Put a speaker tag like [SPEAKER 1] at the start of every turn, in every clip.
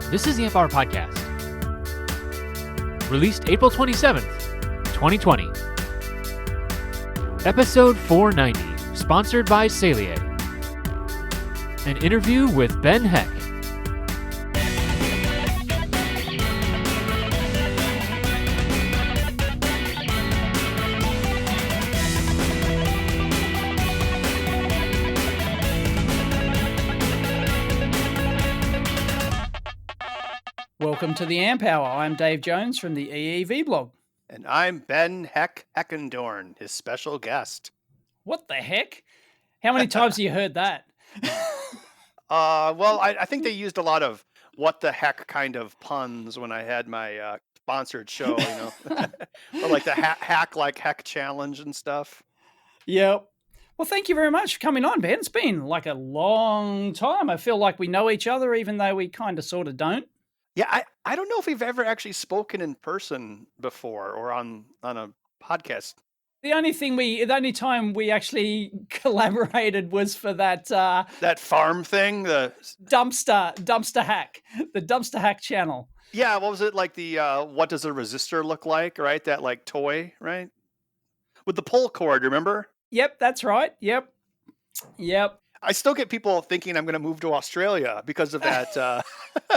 [SPEAKER 1] This is the Amp Hour Podcast. Released April 27th, 2020. Episode 490, sponsored by Salier. An interview with Ben Heck.
[SPEAKER 2] Welcome to the Amp Hour. I'm Dave Jones from the EEV blog.
[SPEAKER 3] And I'm Ben Heckendorn, his special guest.
[SPEAKER 2] What the heck? How many times have you heard that?
[SPEAKER 3] Well, I think they used a lot of what the heck kind of puns when I had my sponsored show, or like the hack like heck challenge and stuff.
[SPEAKER 2] Yep. Well, thank you very much for coming on, Ben. It's been like a long time. I feel like we know each other, even though we kind of sort of don't.
[SPEAKER 3] Yeah, I don't know if we've ever actually spoken in person before or on a podcast.
[SPEAKER 2] The only time we actually collaborated was for that
[SPEAKER 3] that farm thing, the
[SPEAKER 2] dumpster hack, the dumpster hack channel.
[SPEAKER 3] Yeah, what was it, like the what does a resistor look like, right? That like toy, right? With the pull cord, remember?
[SPEAKER 2] Yep, that's right. Yep.
[SPEAKER 3] I still get people thinking I'm going to move to Australia because of that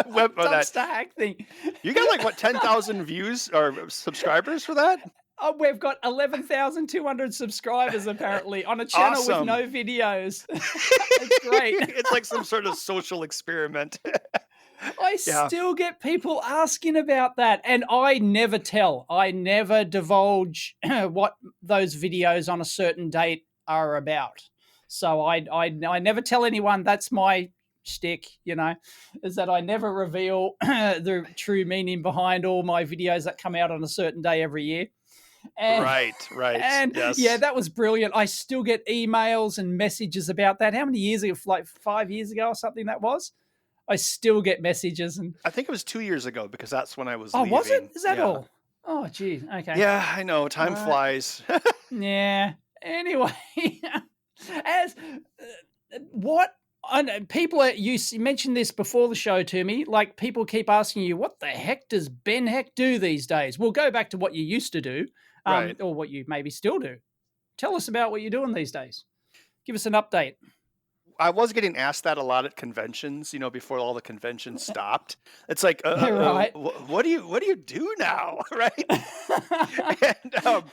[SPEAKER 3] web or that
[SPEAKER 2] hack thing.
[SPEAKER 3] You got like what 10,000 views or subscribers for that?
[SPEAKER 2] Oh, we've got 11,200 subscribers apparently on a channel with no videos. It's great.
[SPEAKER 3] It's like some sort of social experiment.
[SPEAKER 2] I still get people asking about that, and I never divulge what those videos on a certain date are about. So I never tell anyone. That's my shtick, is that I never reveal the true meaning behind all my videos that come out on a certain day every year. And,
[SPEAKER 3] right.
[SPEAKER 2] And
[SPEAKER 3] yes.
[SPEAKER 2] Yeah, that was brilliant. I still get emails and messages about that. How many years ago? Like 5 years ago or something that was? I still get messages. And
[SPEAKER 3] I think it was 2 years ago because that's when I was
[SPEAKER 2] leaving. Was it? Is that all?
[SPEAKER 3] Oh,
[SPEAKER 2] geez. Okay.
[SPEAKER 3] Yeah, I know. Time flies.
[SPEAKER 2] Yeah. Anyway. People you mentioned this before the show to me, like people keep asking you, what the heck does Ben Heck do these days? We'll go back to what you used to do,
[SPEAKER 3] right.
[SPEAKER 2] Or what you maybe still do. Tell us about what you're doing these days. Give us an update.
[SPEAKER 3] I was getting asked that a lot at conventions, before all the conventions stopped. It's like,
[SPEAKER 2] right.
[SPEAKER 3] What do you do now, right? And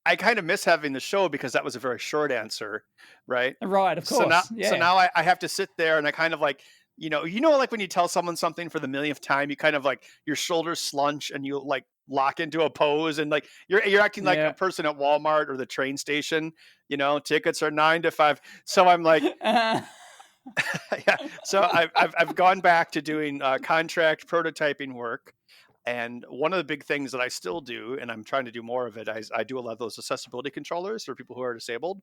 [SPEAKER 3] I kind of miss having the show because that was a very short answer, right?
[SPEAKER 2] Right, of course.
[SPEAKER 3] So now I have to sit there and I kind of like, like when you tell someone something for the millionth time, you kind of like your shoulders slunch and you like lock into a pose and like you're acting like a person at Walmart or the train station. Tickets are 9 to 5. So I'm like, yeah. So I've gone back to doing contract prototyping work. And one of the big things that I still do, and I'm trying to do more of it, I do a lot of those accessibility controllers for people who are disabled.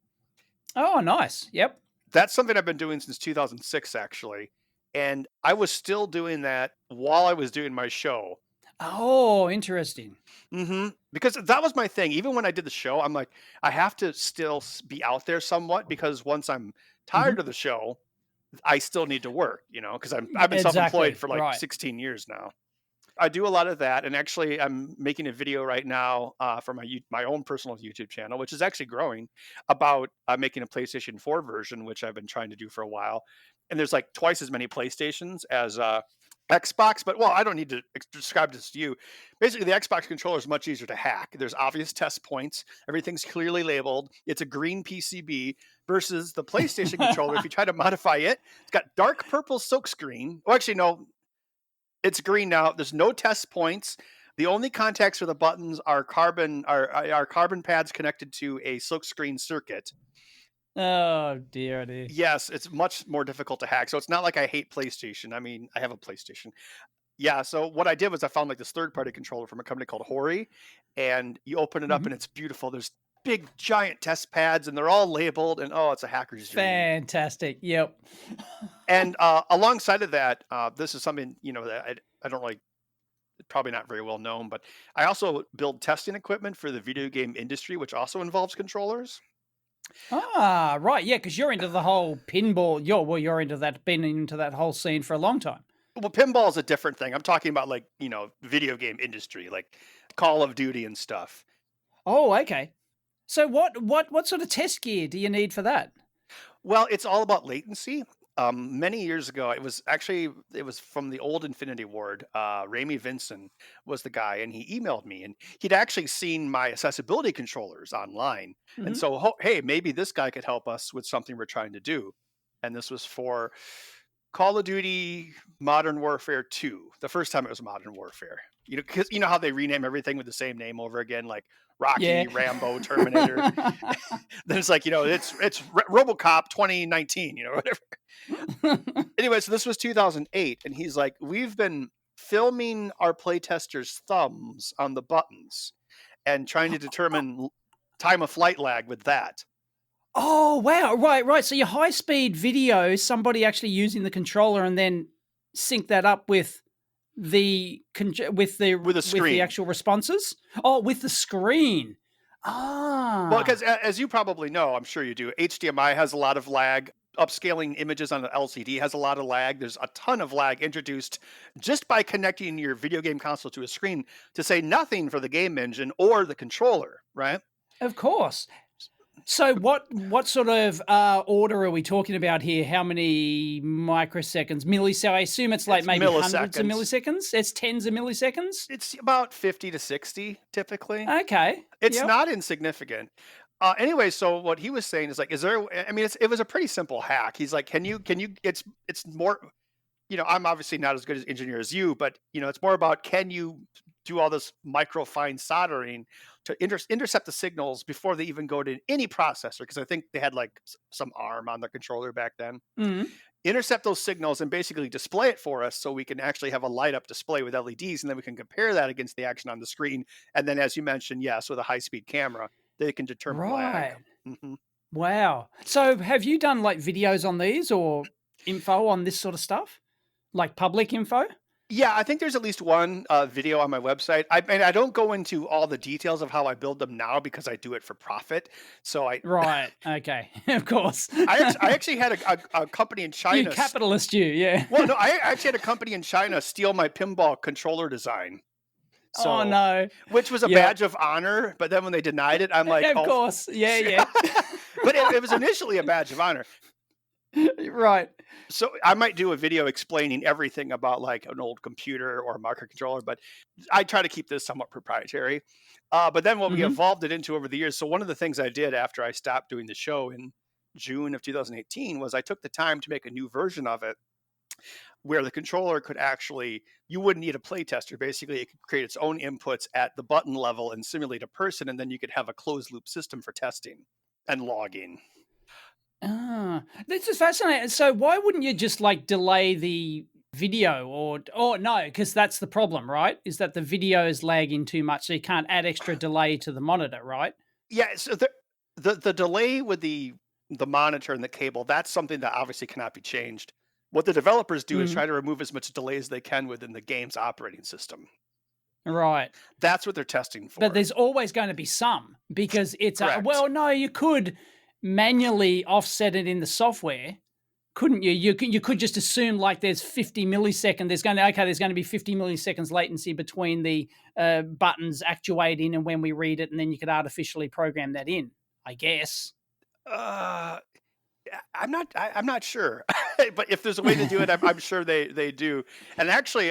[SPEAKER 2] Oh, nice. Yep.
[SPEAKER 3] That's something I've been doing since 2006, actually. And I was still doing that while I was doing my show.
[SPEAKER 2] Oh, interesting.
[SPEAKER 3] Mm-hmm. Because that was my thing. Even when I did the show, I'm like, I have to still be out there somewhat because once I'm tired of the show, I still need to work, because I've been self-employed for like 16 years now. I do a lot of that, and actually I'm making a video right now for my own personal YouTube channel, which is actually growing, about making a PlayStation 4 version, which I've been trying to do for a while. And there's like twice as many PlayStations as Xbox, but I don't need to describe this to you. Basically, the Xbox controller is much easier to hack. There's obvious test points. Everything's clearly labeled. It's a green PCB versus the PlayStation controller. If you try to modify it, it's got dark purple silkscreen. Oh, actually, no. It's green now. There's no test points. The only contacts for the buttons are carbon pads connected to a silkscreen circuit.
[SPEAKER 2] Oh dear.
[SPEAKER 3] Yes, it's much more difficult to hack. So it's not like I hate PlayStation. I mean, I have a PlayStation. Yeah. So what I did was I found like this third-party controller from a company called Hori, and you open it up and it's beautiful. There's big giant test pads and they're all labeled, and it's a hacker's dream.
[SPEAKER 2] Fantastic. Yep.
[SPEAKER 3] And alongside of that, this is something that I don't really, probably not very well known, but I also build testing equipment for the video game industry, which also involves controllers.
[SPEAKER 2] Right, yeah, because you're into the whole pinball. You're into that, been into that whole scene for a long time.
[SPEAKER 3] Well, pinball is a different thing. I'm talking about like, video game industry, like Call of Duty and stuff.
[SPEAKER 2] Oh, okay. So what sort of test gear do you need for that?
[SPEAKER 3] Well, it's all about latency. Many years ago, it was from the old Infinity Ward. Ramey Vincent was the guy, and he emailed me, and he'd actually seen my accessibility controllers online, and
[SPEAKER 2] Mhm.
[SPEAKER 3] so hey, maybe this guy could help us with something we're trying to do. And this was for Call of Duty Modern Warfare 2. The first time it was Modern Warfare. Because you know how they rename everything with the same name over again, like
[SPEAKER 2] Yeah.
[SPEAKER 3] Rocky, Rambo, Terminator. Then it's like, it's RoboCop 2019, whatever. Anyway, so this was 2008, and he's like, we've been filming our playtesters' thumbs on the buttons and trying to determine time of flight lag with that.
[SPEAKER 2] Oh, wow. Right, right. So your high speed video, somebody actually using the controller and then sync that up with
[SPEAKER 3] With a
[SPEAKER 2] with the
[SPEAKER 3] screen.
[SPEAKER 2] actual responses? Oh, with the screen.
[SPEAKER 3] Well,
[SPEAKER 2] Ah.
[SPEAKER 3] because as you probably know, I'm sure you do, HDMI has a lot of lag. Upscaling images on an LCD has a lot of lag. There's a ton of lag introduced just by connecting your video game console to a screen, to say nothing for the game engine or the controller, right?
[SPEAKER 2] Of course. So what sort of order are we talking about here? How many microseconds? I assume it's like
[SPEAKER 3] It's
[SPEAKER 2] maybe hundreds of
[SPEAKER 3] milliseconds.
[SPEAKER 2] milliseconds? It's tens of milliseconds?
[SPEAKER 3] It's about 50 to 60 typically.
[SPEAKER 2] Okay.
[SPEAKER 3] It's
[SPEAKER 2] Yep.
[SPEAKER 3] not insignificant. Anyway, so what he was saying is like, is there? I mean, it was a pretty simple hack. He's like, can you? It's more. I'm obviously not as good as engineer as you, but it's more about, can you do all this micro fine soldering to intercept the signals before they even go to any processor? Because I think they had like some ARM on the controller back then.
[SPEAKER 2] Mhm.
[SPEAKER 3] Intercept those signals and basically display it for us, so we can actually have a light up display with LEDs, and then we can compare that against the action on the screen. And then, as you mentioned, yes, with a high speed camera, they can determine lag.
[SPEAKER 2] Right.
[SPEAKER 3] hmm
[SPEAKER 2] Wow. So have you done like videos on these or info on this sort of stuff? Like public info?
[SPEAKER 3] Yeah, I think there's at least one video on my website. I don't go into all the details of how I build them now, because I do it for profit. So I
[SPEAKER 2] Right. Okay. Of course.
[SPEAKER 3] I actually had a company in
[SPEAKER 2] You
[SPEAKER 3] China.
[SPEAKER 2] capitalist, you. Yeah.
[SPEAKER 3] Well, no, I actually had a company in China steal my pinball controller design.
[SPEAKER 2] Oh
[SPEAKER 3] So,
[SPEAKER 2] no.
[SPEAKER 3] which was a
[SPEAKER 2] Yep.
[SPEAKER 3] badge of honor, but then when they denied it, I'm like,
[SPEAKER 2] Of
[SPEAKER 3] oh,
[SPEAKER 2] course. Yeah,
[SPEAKER 3] shit.
[SPEAKER 2] yeah.
[SPEAKER 3] But it was initially a badge of honor.
[SPEAKER 2] Right.
[SPEAKER 3] So I might do a video explaining everything about like an old computer or a microcontroller, but I try to keep this somewhat proprietary. But then what we
[SPEAKER 2] Mhm.
[SPEAKER 3] evolved it into over the years. So one of the things I did after I stopped doing the show in June of 2018 was I took the time to make a new version of it, where the controller could actually, you wouldn't need a playtester. Basically, it could create its own inputs at the button level and simulate a person, and then you could have a closed loop system for testing and logging.
[SPEAKER 2] Ah, this is fascinating. So why wouldn't you just like delay the video or no, because that's the problem, right? Is that the video is lagging too much, so you can't add extra delay to the monitor, right?
[SPEAKER 3] Yeah, so the delay with the monitor and the cable, that's something that obviously cannot be changed. What the developers do is
[SPEAKER 2] Mhm.
[SPEAKER 3] try to remove as much delay as they can within the game's operating system.
[SPEAKER 2] Right.
[SPEAKER 3] That's what they're testing
[SPEAKER 2] But
[SPEAKER 3] for.
[SPEAKER 2] there's always going to be some because it's a
[SPEAKER 3] Correct.
[SPEAKER 2] well, no, you could manually offset it in the software, couldn't you? You could just assume like there's 50 millisecond. There's going to be 50 milliseconds latency between the buttons actuating and when we read it, and then you could artificially program that in. I guess.
[SPEAKER 3] Uh, I'm not sure, but if there's a way to do it, I'm sure they do. And actually,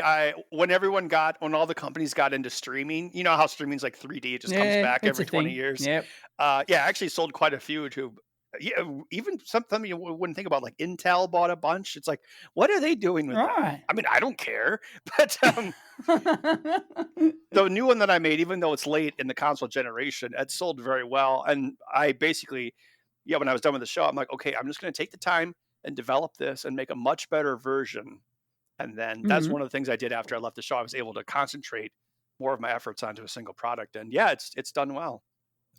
[SPEAKER 3] when all the companies got into streaming, you know how streaming's like 3D, it just comes
[SPEAKER 2] Yeah,
[SPEAKER 3] back
[SPEAKER 2] it's a
[SPEAKER 3] every 20
[SPEAKER 2] thing.
[SPEAKER 3] years.
[SPEAKER 2] Yep.
[SPEAKER 3] Yeah, I actually sold quite a few to. Yeah, even something you wouldn't think about, like Intel bought a bunch. It's like, what are they doing with them?
[SPEAKER 2] Right.
[SPEAKER 3] I mean, I don't care, but the new one that I made, even though it's late in the console generation, it sold very well. And I basically, yeah, when I was done with the show, I'm like, okay, I'm just going to take the time and develop this and make a much better version. And then that's
[SPEAKER 2] Mhm.
[SPEAKER 3] one of the things I did after I left the show. I was able to concentrate more of my efforts onto a single product, and yeah, it's done well.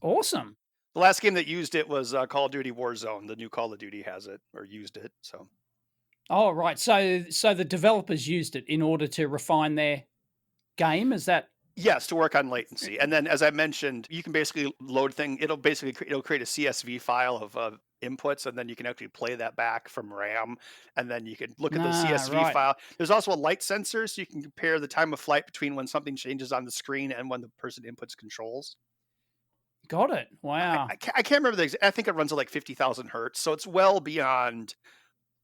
[SPEAKER 2] Awesome.
[SPEAKER 3] The last game that used it was Call of Duty Warzone. The new Call of Duty has it, or used it. So
[SPEAKER 2] Oh, right. So the developers used it in order to refine their game. Is that?
[SPEAKER 3] Yes, to work on latency. And then, as I mentioned, you can basically load thing. It'll create a CSV file of inputs, and then you can actually play that back from RAM. And then you can look at the CSV
[SPEAKER 2] Right.
[SPEAKER 3] file. There's also a light sensor, so you can compare the time of flight between when something changes on the screen and when the person inputs controls.
[SPEAKER 2] Got it. Wow.
[SPEAKER 3] I can't remember I think it runs at like 50,000 hertz, so it's well beyond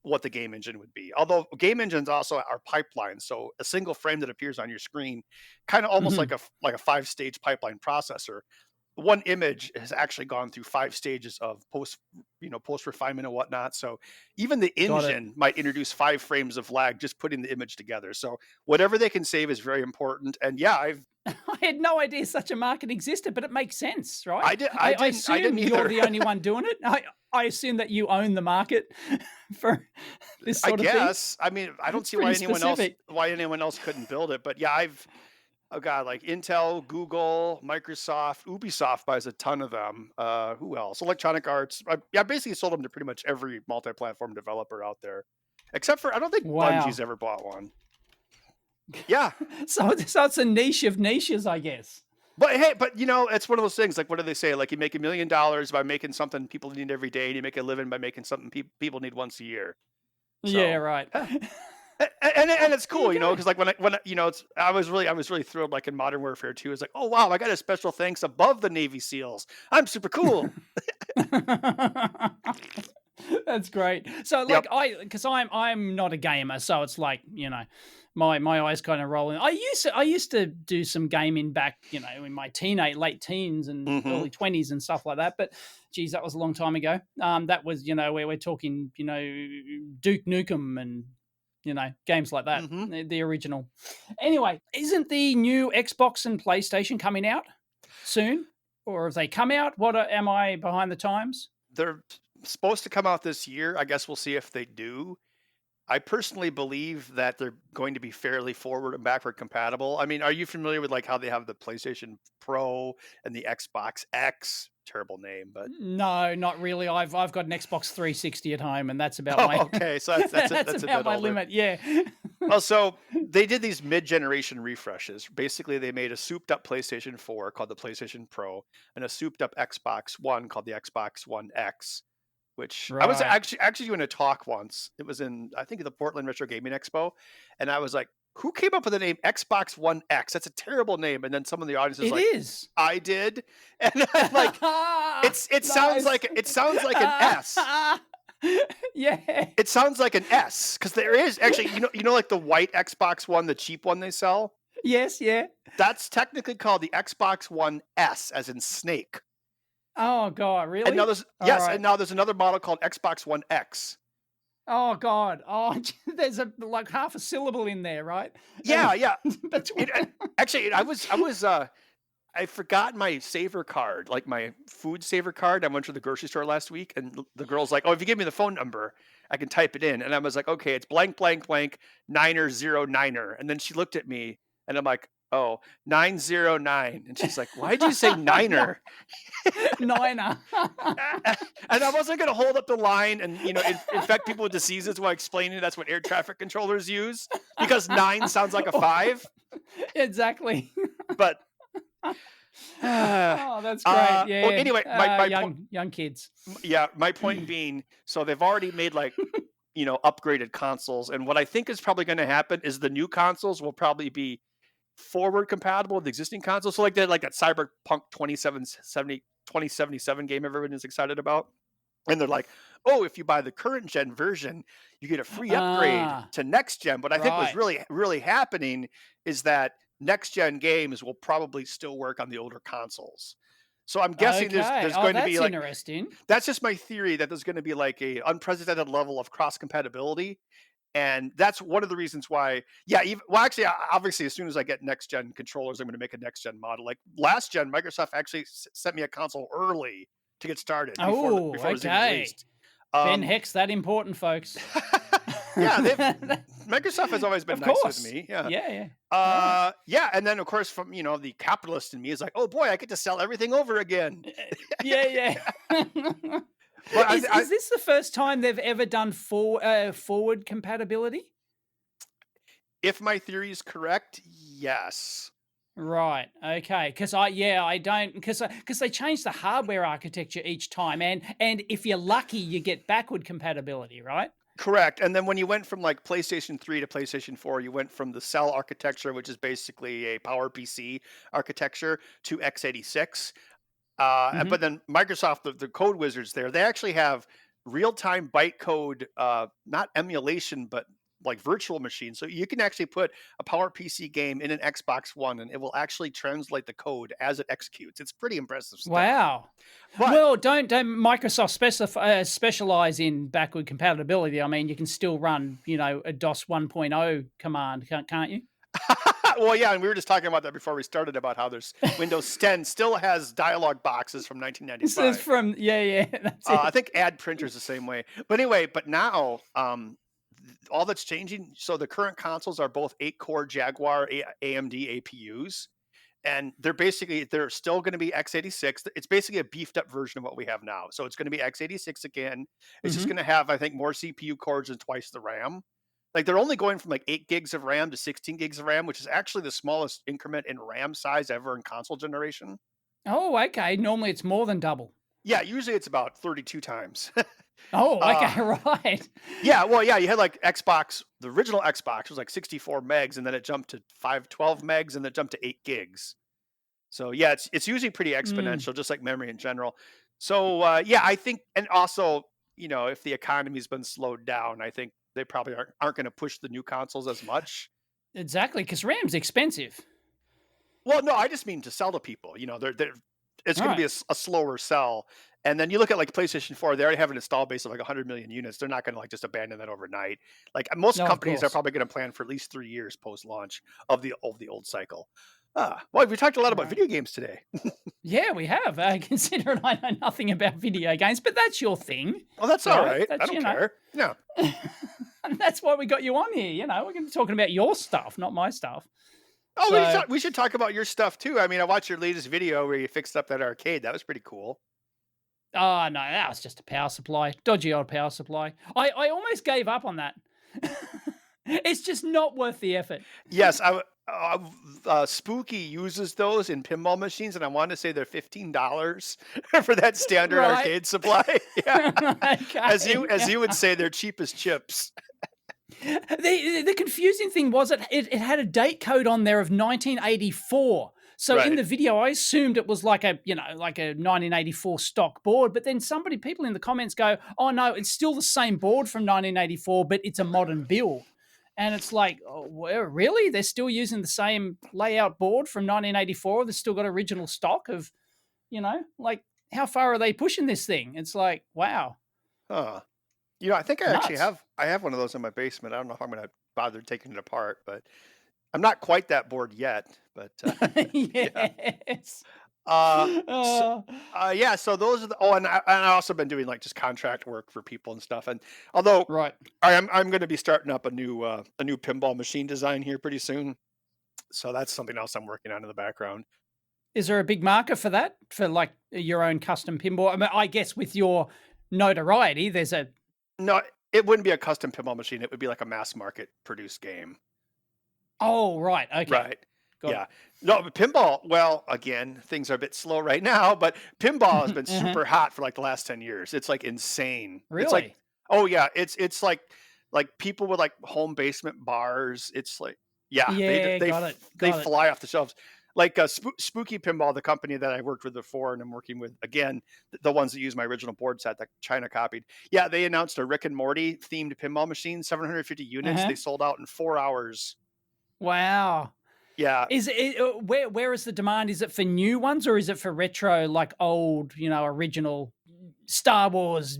[SPEAKER 3] what the game engine would be. Although game engines also are pipelines, so a single frame that appears on your screen, kind of almost
[SPEAKER 2] Mhm.
[SPEAKER 3] like a 5-stage pipeline processor. One image has actually gone through 5 stages of post refinement and whatnot. So even the
[SPEAKER 2] Got it.
[SPEAKER 3] engine might introduce 5 frames of lag just putting the image together. So whatever they can save is very important. And yeah,
[SPEAKER 2] I had no idea such a market existed, but it makes sense, right?
[SPEAKER 3] I
[SPEAKER 2] I
[SPEAKER 3] didn't
[SPEAKER 2] assume you're
[SPEAKER 3] either.
[SPEAKER 2] the only one doing it. I assume that you own the market for this
[SPEAKER 3] I
[SPEAKER 2] sort of thing.
[SPEAKER 3] guess. I mean, I don't
[SPEAKER 2] It's
[SPEAKER 3] see
[SPEAKER 2] pretty specific.
[SPEAKER 3] why anyone else couldn't build it. But yeah, oh god, like Intel, Google, Microsoft, Ubisoft buys a ton of them. Who else? Electronic Arts. I basically sold them to pretty much every multi-platform developer out there, except for I don't think Bungie's
[SPEAKER 2] Wow.
[SPEAKER 3] ever bought one. Yeah,
[SPEAKER 2] So it's a niche of niches, I guess.
[SPEAKER 3] but hey, it's one of those things. Like, what do they say? Like, you make $1 million by making something people need every day, and you make a living by making something people need once a year.
[SPEAKER 2] Yeah,
[SPEAKER 3] So,
[SPEAKER 2] right.
[SPEAKER 3] and it's
[SPEAKER 2] There you
[SPEAKER 3] cool,
[SPEAKER 2] go.
[SPEAKER 3] because like it's I was really thrilled, like in Modern Warfare 2. It's like, oh wow, I got a special thanks above the Navy SEALs. I'm super cool.
[SPEAKER 2] That's great. So
[SPEAKER 3] Yep.
[SPEAKER 2] like because I'm not a gamer, so it's like, my eyes kind of rolling. I used to do some gaming back, in my late teens and
[SPEAKER 3] Hmm.
[SPEAKER 2] early 20s and stuff like that. But geez, that was a long time ago. That was, where we're talking, Duke Nukem and games like that,
[SPEAKER 3] Hmm.
[SPEAKER 2] the original. Anyway, isn't the new Xbox and PlayStation coming out soon? Or have they come out? Am I behind the times?
[SPEAKER 3] They're supposed to come out this year. I guess we'll see if they do. I personally believe that they're going to be fairly forward and backward compatible. I mean, are you familiar with like how they have the PlayStation Pro and the Xbox X? Terrible name, but
[SPEAKER 2] No, not really. I've got an Xbox 360 at home, and that's about
[SPEAKER 3] oh,
[SPEAKER 2] my
[SPEAKER 3] okay. So
[SPEAKER 2] that's
[SPEAKER 3] that's a
[SPEAKER 2] about
[SPEAKER 3] bit
[SPEAKER 2] my
[SPEAKER 3] older.
[SPEAKER 2] limit. Yeah.
[SPEAKER 3] Well, so they did these mid-generation refreshes. Basically, they made a souped-up PlayStation 4 called the PlayStation Pro and a souped-up Xbox One called the Xbox One X, which I was
[SPEAKER 2] Right.
[SPEAKER 3] actually doing a talk once. It was in, I think, the Portland Retro Gaming Expo, and I was like, "Who came up with the name Xbox One X? That's a terrible name." And then some of the audience is
[SPEAKER 2] It
[SPEAKER 3] like,
[SPEAKER 2] is.
[SPEAKER 3] "I did," and I'm like,
[SPEAKER 2] Nice.
[SPEAKER 3] it sounds like an S.
[SPEAKER 2] Yeah.
[SPEAKER 3] It sounds like an S because there is actually, like the white Xbox One, the cheap one they sell.
[SPEAKER 2] Yes, yeah.
[SPEAKER 3] That's technically called the Xbox One S, as in snake.
[SPEAKER 2] Oh god,
[SPEAKER 3] And now
[SPEAKER 2] really? All right.
[SPEAKER 3] there's another model called Xbox One X.
[SPEAKER 2] Oh god. Oh, there's like half a syllable in there, right?
[SPEAKER 3] Yeah, yeah.
[SPEAKER 2] Between.
[SPEAKER 3] Actually, I forgot my saver card, like my food saver card. I went to the grocery store last week, and the girl's like, "Oh, if you give me the phone number, I can type it in." And I was like, "Okay, it's blank blank blank 909er." And then she looked at me, and I'm like, "Oh, 909." And she's like, "Why'd you say
[SPEAKER 2] No,
[SPEAKER 3] niner?"
[SPEAKER 2] niner.
[SPEAKER 3] And I wasn't going to hold up the line and infect people with diseases while explaining that's what air traffic controllers use, because 9 sounds like a 5.
[SPEAKER 2] Exactly.
[SPEAKER 3] But
[SPEAKER 2] Oh, that's great.
[SPEAKER 3] well,
[SPEAKER 2] Yeah.
[SPEAKER 3] anyway, my point,
[SPEAKER 2] Young kids.
[SPEAKER 3] yeah, my point being, so they've already made like upgraded consoles, and what I think is probably going to happen is the new consoles will probably be forward compatible with existing consoles. So like that Cyberpunk 2077 game everyone is excited about. And they're like, "Oh, if you buy the current gen version, you get a free upgrade
[SPEAKER 2] Ah,
[SPEAKER 3] to next gen." But I think what's
[SPEAKER 2] right.
[SPEAKER 3] really happening is that next gen games will probably still work on the older consoles. So I'm guessing
[SPEAKER 2] Okay.
[SPEAKER 3] there's
[SPEAKER 2] Oh,
[SPEAKER 3] going to be
[SPEAKER 2] that's
[SPEAKER 3] like,
[SPEAKER 2] interesting.
[SPEAKER 3] that's just my theory, that there's going to be like a unprecedented level of cross compatibility. And that's one of the reasons why, yeah, actually, obviously, as soon as I get next gen controllers, I'm going to make a next gen model. Like last gen, Microsoft actually sent me a console early to get started
[SPEAKER 2] Oh,
[SPEAKER 3] before it was even
[SPEAKER 2] okay.
[SPEAKER 3] released.
[SPEAKER 2] Ben
[SPEAKER 3] Um,
[SPEAKER 2] Heck's that important, folks.
[SPEAKER 3] yeah, Microsoft has always been
[SPEAKER 2] Of
[SPEAKER 3] nice with
[SPEAKER 2] course.
[SPEAKER 3] me. Yeah.
[SPEAKER 2] Yeah, yeah. Right.
[SPEAKER 3] Yeah, and then of course from the capitalist in me is like, oh boy, I get to sell everything over again.
[SPEAKER 2] Yeah, yeah.
[SPEAKER 3] But
[SPEAKER 2] Is this the first time they've ever done forward compatibility?
[SPEAKER 3] if my theory is correct, yes.
[SPEAKER 2] Right. Okay. I don't because they change the hardware architecture each time, and if you're lucky, you get backward compatibility, right?
[SPEAKER 3] Correct. And then when you went from like PlayStation 3 to PlayStation 4, you went from the cell architecture, which is basically a Power PC architecture, to x86.
[SPEAKER 2] Hmm.
[SPEAKER 3] But then Microsoft, the code wizards there, they actually have real time bytecode, not emulation, but like virtual machines. So you can actually put a Power PC game in an Xbox One and it will actually translate the code as it executes. It's pretty impressive stuff.
[SPEAKER 2] Wow.
[SPEAKER 3] But
[SPEAKER 2] Well, don't Microsoft specialize in backward compatibility? I mean, you can still run, a DOS 1.0 command, can't you?
[SPEAKER 3] well, yeah, and we were just talking about that before we started about how there's Windows 10 still has dialog boxes from
[SPEAKER 2] This is
[SPEAKER 3] 1995.
[SPEAKER 2] from yeah, that's
[SPEAKER 3] I
[SPEAKER 2] it.
[SPEAKER 3] think Add Printer's the same way. But anyway, but now all that's changing. So the current consoles are both 8-core Jaguar AMD APUs, and they're still going to be x86. It's basically a beefed up version of what we have now. So it's going to be x86 again. It's just
[SPEAKER 2] Hmm.
[SPEAKER 3] going to have, I think, more CPU cores and twice the RAM. Like they're only going from like 8 gigs of RAM to 16 gigs of RAM, which is actually the smallest increment in RAM size ever in console generation.
[SPEAKER 2] Oh, okay. Normally, it's more than double.
[SPEAKER 3] Yeah, usually it's about 32 times.
[SPEAKER 2] Oh,
[SPEAKER 3] uh,
[SPEAKER 2] okay, right.
[SPEAKER 3] Yeah, well, yeah, you had like Xbox, the original Xbox was like 64 megs, and then it jumped to 512 megs, and then it jumped to 8 gigs. So yeah, it's usually pretty
[SPEAKER 2] Mm.
[SPEAKER 3] exponential, just like memory in general. So yeah, I think, and also, if the economy's been slowed down, I think they probably aren't going to push the new consoles as much.
[SPEAKER 2] Exactly, because RAM's expensive.
[SPEAKER 3] Well, no, I just mean to sell to people. It's going to be
[SPEAKER 2] Right.
[SPEAKER 3] a slower sell. And then you look at like PlayStation 4, they already have an install base of like 100 million units. They're not going to like just abandon that overnight. Like most
[SPEAKER 2] No, of
[SPEAKER 3] companies are
[SPEAKER 2] course.
[SPEAKER 3] probably going to plan for at least 3 years post launch of the old cycle. Well, we talked a lot about
[SPEAKER 2] Right.
[SPEAKER 3] video games today.
[SPEAKER 2] Yeah, we have. Considering I know nothing about video games, but that's your thing,
[SPEAKER 3] Well, that's all
[SPEAKER 2] right?
[SPEAKER 3] right. I
[SPEAKER 2] That's
[SPEAKER 3] don't care. Yeah.
[SPEAKER 2] that's why we got you on here. We're going to be talking about your stuff, not my stuff.
[SPEAKER 3] Oh,
[SPEAKER 2] So,
[SPEAKER 3] we should talk about your stuff too. I mean, I watched your latest video where you fixed up that arcade. That was pretty cool.
[SPEAKER 2] oh no, that was just a power supply, dodgy old power supply. I almost gave up on that. It's just not worth the effort.
[SPEAKER 3] Yes, Spooky uses those in pinball machines, and I want to say they're $15 for that standard
[SPEAKER 2] Right.
[SPEAKER 3] arcade supply. Yeah,
[SPEAKER 2] Okay.
[SPEAKER 3] as you would say, they're cheap as chips.
[SPEAKER 2] The confusing thing was it had a date code on there of 1984. So in
[SPEAKER 3] Right.
[SPEAKER 2] the video, I assumed it was like a 1984 stock board. But then people in the comments go, "Oh no, it's still the same board from 1984, but it's a modern build." And it's like, oh, well, really? They're still using the same layout board from 1984. They've still got original stock of, like how far are they pushing this thing? It's like, wow,
[SPEAKER 3] Huh. I think
[SPEAKER 2] nuts.
[SPEAKER 3] I have one of those in my basement. I don't know if I'm going to bother taking it apart, but I'm not quite that bored yet. But yeah.
[SPEAKER 2] Yes.
[SPEAKER 3] Uh, so,
[SPEAKER 2] Uh,
[SPEAKER 3] yeah. So those are and I also been doing like just contract work for people and stuff. And although
[SPEAKER 2] right.
[SPEAKER 3] I'm going to be starting up a new pinball machine design here pretty soon. So that's something else I'm working on in the background.
[SPEAKER 2] Is there a big market for that? For like your own custom pinball? I mean, I guess with your notoriety, there's a
[SPEAKER 3] No, it wouldn't be a custom pinball machine. It would be like a mass market produced game.
[SPEAKER 2] oh, right. Okay.
[SPEAKER 3] Right.
[SPEAKER 2] Got
[SPEAKER 3] Yeah. No, but pinball, well, again, things are a bit slow right now, but pinball has
[SPEAKER 2] it.
[SPEAKER 3] been
[SPEAKER 2] Uh-huh.
[SPEAKER 3] super hot for like the last 10 years. It's like insane. It's like,
[SPEAKER 2] Really?
[SPEAKER 3] oh yeah, it's like people with like home basement bars. It's like, yeah,
[SPEAKER 2] Yeah, got it.
[SPEAKER 3] they
[SPEAKER 2] Got it.
[SPEAKER 3] fly off the shelves. Like Spooky Pinball, the company that I worked with before and I'm working with again, the ones that use my original board set that China copied. Yeah, they announced a Rick and Morty themed pinball machine, 750 units.
[SPEAKER 2] Uh-huh.
[SPEAKER 3] They sold out in 4 hours.
[SPEAKER 2] Wow.
[SPEAKER 3] Yeah,
[SPEAKER 2] Is it where is the demand? Is it for new ones or is it for retro, like old, original Star Wars,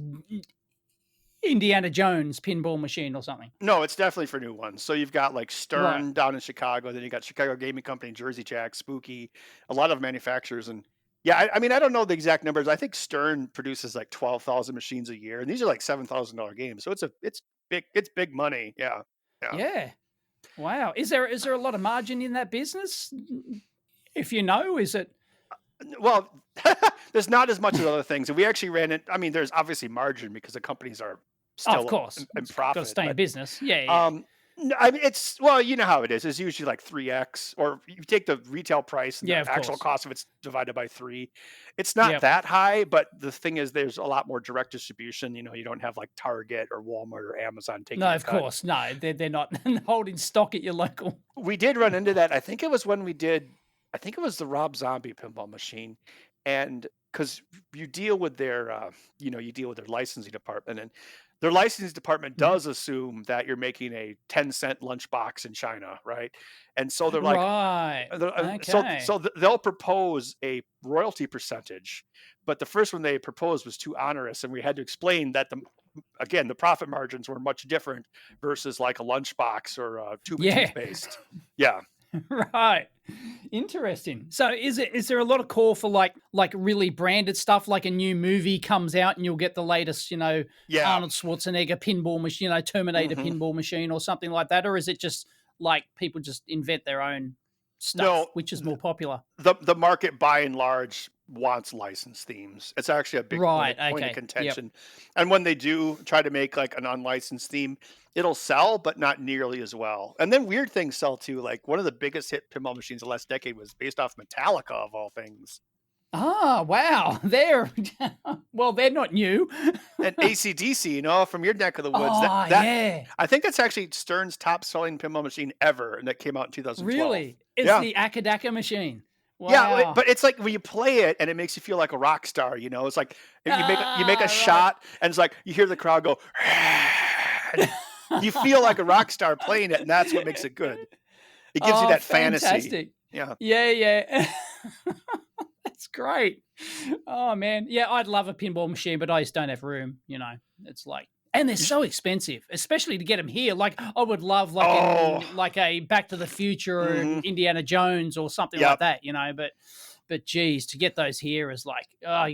[SPEAKER 2] Indiana Jones pinball machine or something?
[SPEAKER 3] no, it's definitely for new ones. So you've got like
[SPEAKER 2] Right.
[SPEAKER 3] Stern down in Chicago, then you got Chicago Gaming Company, Jersey Jack, Spooky, a lot of manufacturers, and yeah, I mean I don't know the exact numbers. I think Stern produces like 12,000 machines a year, and these are like $7,000 games. So it's big money. Yeah, yeah.
[SPEAKER 2] Yeah. Wow. Is there a lot of margin in that business? If you know, is it
[SPEAKER 3] Well, there's not as much as other things, and we actually ran it. I mean, there's obviously margin because the companies are
[SPEAKER 2] oh, of
[SPEAKER 3] still
[SPEAKER 2] course.
[SPEAKER 3] in
[SPEAKER 2] It's got to
[SPEAKER 3] profit,
[SPEAKER 2] stay in
[SPEAKER 3] but
[SPEAKER 2] business. Yeah, yeah.
[SPEAKER 3] Um, No, I mean, well, you know how it is. It's usually like 3x, or you take the retail price and
[SPEAKER 2] Yeah,
[SPEAKER 3] the
[SPEAKER 2] of
[SPEAKER 3] actual
[SPEAKER 2] course.
[SPEAKER 3] cost of it's divided by 3. It's not
[SPEAKER 2] Yep.
[SPEAKER 3] that high, but the thing is there's a lot more direct distribution. You don't have like Target or Walmart or Amazon taking
[SPEAKER 2] No,
[SPEAKER 3] a
[SPEAKER 2] of
[SPEAKER 3] cut.
[SPEAKER 2] course. No, they're not holding stock at your local.
[SPEAKER 3] We did run into that. I think it was when we did, I think it was the Rob Zombie pinball machine. And because you deal with their, you deal with their licensing department, and their licensing department
[SPEAKER 2] Mhm.
[SPEAKER 3] does assume that you're making a 10-cent lunchbox in China, right? And so they're like,
[SPEAKER 2] Right.
[SPEAKER 3] so
[SPEAKER 2] Okay.
[SPEAKER 3] they'll propose a royalty percentage, but the first one they proposed was too onerous, and we had to explain that the profit margins were much different versus like a lunchbox or a tube of
[SPEAKER 2] Yeah.
[SPEAKER 3] toothpaste. Yeah.
[SPEAKER 2] Right. Interesting. So is there a lot of call for like really branded stuff, like a new movie comes out and you'll get the latest,
[SPEAKER 3] Yeah.
[SPEAKER 2] Arnold Schwarzenegger pinball machine, Terminator
[SPEAKER 3] hmm
[SPEAKER 2] pinball machine or something like that? Or is it just like people just invent their own stuff,
[SPEAKER 3] No,
[SPEAKER 2] which is more popular?
[SPEAKER 3] the market by and large wants licensed themes. It's actually a big point
[SPEAKER 2] Right.
[SPEAKER 3] point of
[SPEAKER 2] Okay. Yep.
[SPEAKER 3] contention. And when they do try to make like an unlicensed theme, it'll sell, but not nearly as well. And then weird things sell too. Like one of the biggest hit pinball machines the last decade was based off Metallica of all things.
[SPEAKER 2] Ah, wow. They're well, they're not new.
[SPEAKER 3] And AC/DC, from your neck of the woods. That
[SPEAKER 2] Oh,
[SPEAKER 3] that
[SPEAKER 2] yeah.
[SPEAKER 3] I think that's actually Stern's top selling pinball machine ever, and that came out in 2012.
[SPEAKER 2] Really? It's
[SPEAKER 3] Yeah.
[SPEAKER 2] the Akadaka machine.
[SPEAKER 3] Yeah,
[SPEAKER 2] Wow.
[SPEAKER 3] but it's like when you play it and it makes you feel like a rock star, It's like you make a
[SPEAKER 2] Right.
[SPEAKER 3] shot and it's like you hear the crowd go and you feel like a rock star playing it, and that's what makes it good. It gives you
[SPEAKER 2] Oh,
[SPEAKER 3] that fantasy.
[SPEAKER 2] fantastic.
[SPEAKER 3] Yeah.
[SPEAKER 2] Yeah, yeah. That's great. Oh, man. Yeah, I'd love a pinball machine, but I just don't have room, It's like and they're so expensive, especially to get them here. Like, I would love
[SPEAKER 3] Oh.
[SPEAKER 2] like a Back to the Future or
[SPEAKER 3] Mhm.
[SPEAKER 2] Indiana Jones or something like
[SPEAKER 3] Yep.
[SPEAKER 2] that, but geez, to get those here is like, oh,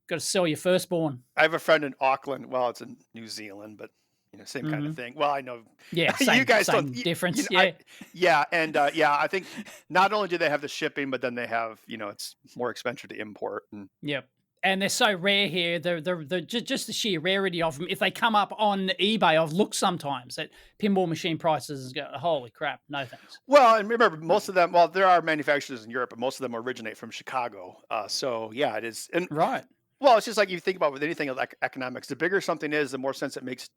[SPEAKER 2] gotta sell your firstborn.
[SPEAKER 3] I have a friend in Auckland. Well, it's in New Zealand, but same kind of
[SPEAKER 2] Mhm.
[SPEAKER 3] thing. Well, I know
[SPEAKER 2] Yeah,
[SPEAKER 3] you guys
[SPEAKER 2] same
[SPEAKER 3] don't.
[SPEAKER 2] difference.
[SPEAKER 3] Yeah, and I think not only do they have the shipping, but then they have it's more expensive to import. And
[SPEAKER 2] Yep. And they're so rare here. They're just the sheer rarity of them. If they come up on eBay, I've looked sometimes at pinball machine prices and go, holy crap, no thanks.
[SPEAKER 3] well, and remember, most of them. Well, there are manufacturers in Europe, but most of them originate from Chicago. So yeah, it is. And
[SPEAKER 2] Right.
[SPEAKER 3] well, it's just like you think about with anything like economics. The bigger something is, the more sense it makes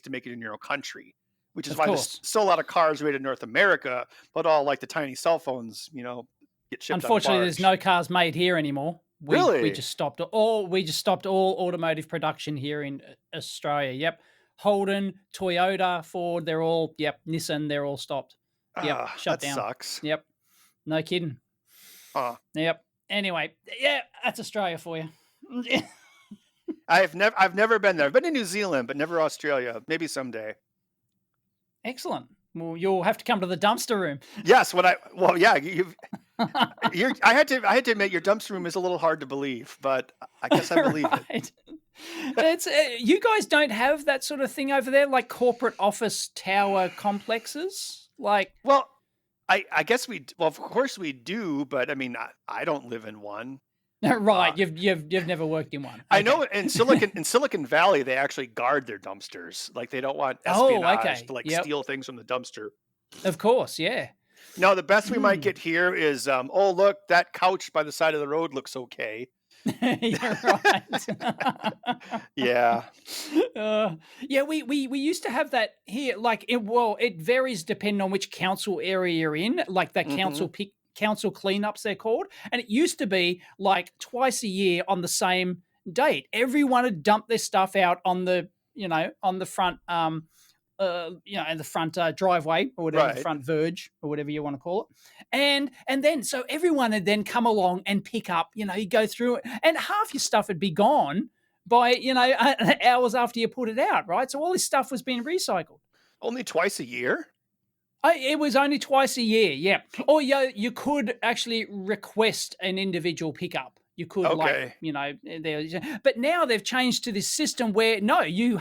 [SPEAKER 3] to make it in your own country. Which is
[SPEAKER 2] Of
[SPEAKER 3] why there's
[SPEAKER 2] course.
[SPEAKER 3] still a lot of cars made in North America, but all like the tiny cell phones, get shipped on a
[SPEAKER 2] Unfortunately, there's no
[SPEAKER 3] barge.
[SPEAKER 2] cars made here anymore. We
[SPEAKER 3] Really?
[SPEAKER 2] just stopped all automotive production here in Australia. Yep. Holden, Toyota, Ford, they're all Nissan, they're all stopped. Yep,
[SPEAKER 3] Ah,
[SPEAKER 2] shut
[SPEAKER 3] that
[SPEAKER 2] down.
[SPEAKER 3] sucks.
[SPEAKER 2] Yep. No kidding.
[SPEAKER 3] Huh.
[SPEAKER 2] Yep. Anyway, yeah, that's Australia for you.
[SPEAKER 3] I've never been there. I've been to New Zealand, but never Australia. Maybe someday.
[SPEAKER 2] Excellent. Well, you'll have to come to the dumpster room.
[SPEAKER 3] Yes, yeah, I had to admit your dumpster room is a little hard to believe, but I guess I believe it.
[SPEAKER 2] Right. It's you guys don't have that sort of thing over there, like corporate office tower complexes, like.
[SPEAKER 3] Well, I guess well, of course we do, but I mean, I don't live in one.
[SPEAKER 2] Right, you've never worked in one.
[SPEAKER 3] I
[SPEAKER 2] Okay.
[SPEAKER 3] know in Silicon Valley they actually guard their dumpsters. Like they don't want
[SPEAKER 2] Oh,
[SPEAKER 3] espionage
[SPEAKER 2] okay.
[SPEAKER 3] to like
[SPEAKER 2] Yep.
[SPEAKER 3] steal things from the dumpster.
[SPEAKER 2] Of course, yeah.
[SPEAKER 3] No, the best we might
[SPEAKER 2] Mm.
[SPEAKER 3] get here is oh look, that couch by the side of the road looks okay.
[SPEAKER 2] You're right.
[SPEAKER 3] Yeah.
[SPEAKER 2] Yeah, we used to have that here. Like it varies depending on which council area you're in. Like the
[SPEAKER 3] hmm
[SPEAKER 2] council cleanups they're called, and it used to be like twice a year on the same date. Everyone had dumped their stuff out on the on the front in the front driveway or whatever, the
[SPEAKER 3] Right.
[SPEAKER 2] front verge or whatever you want to call it, and then so everyone had then come along and pick up. You go through it, and half your stuff would be gone by hours after you put it out, right? So all this stuff was being recycled.
[SPEAKER 3] Only twice a year?
[SPEAKER 2] It was only twice a year, yeah. Or you could actually request an individual pickup. You could
[SPEAKER 3] Okay.
[SPEAKER 2] but now they've changed to this system where no, you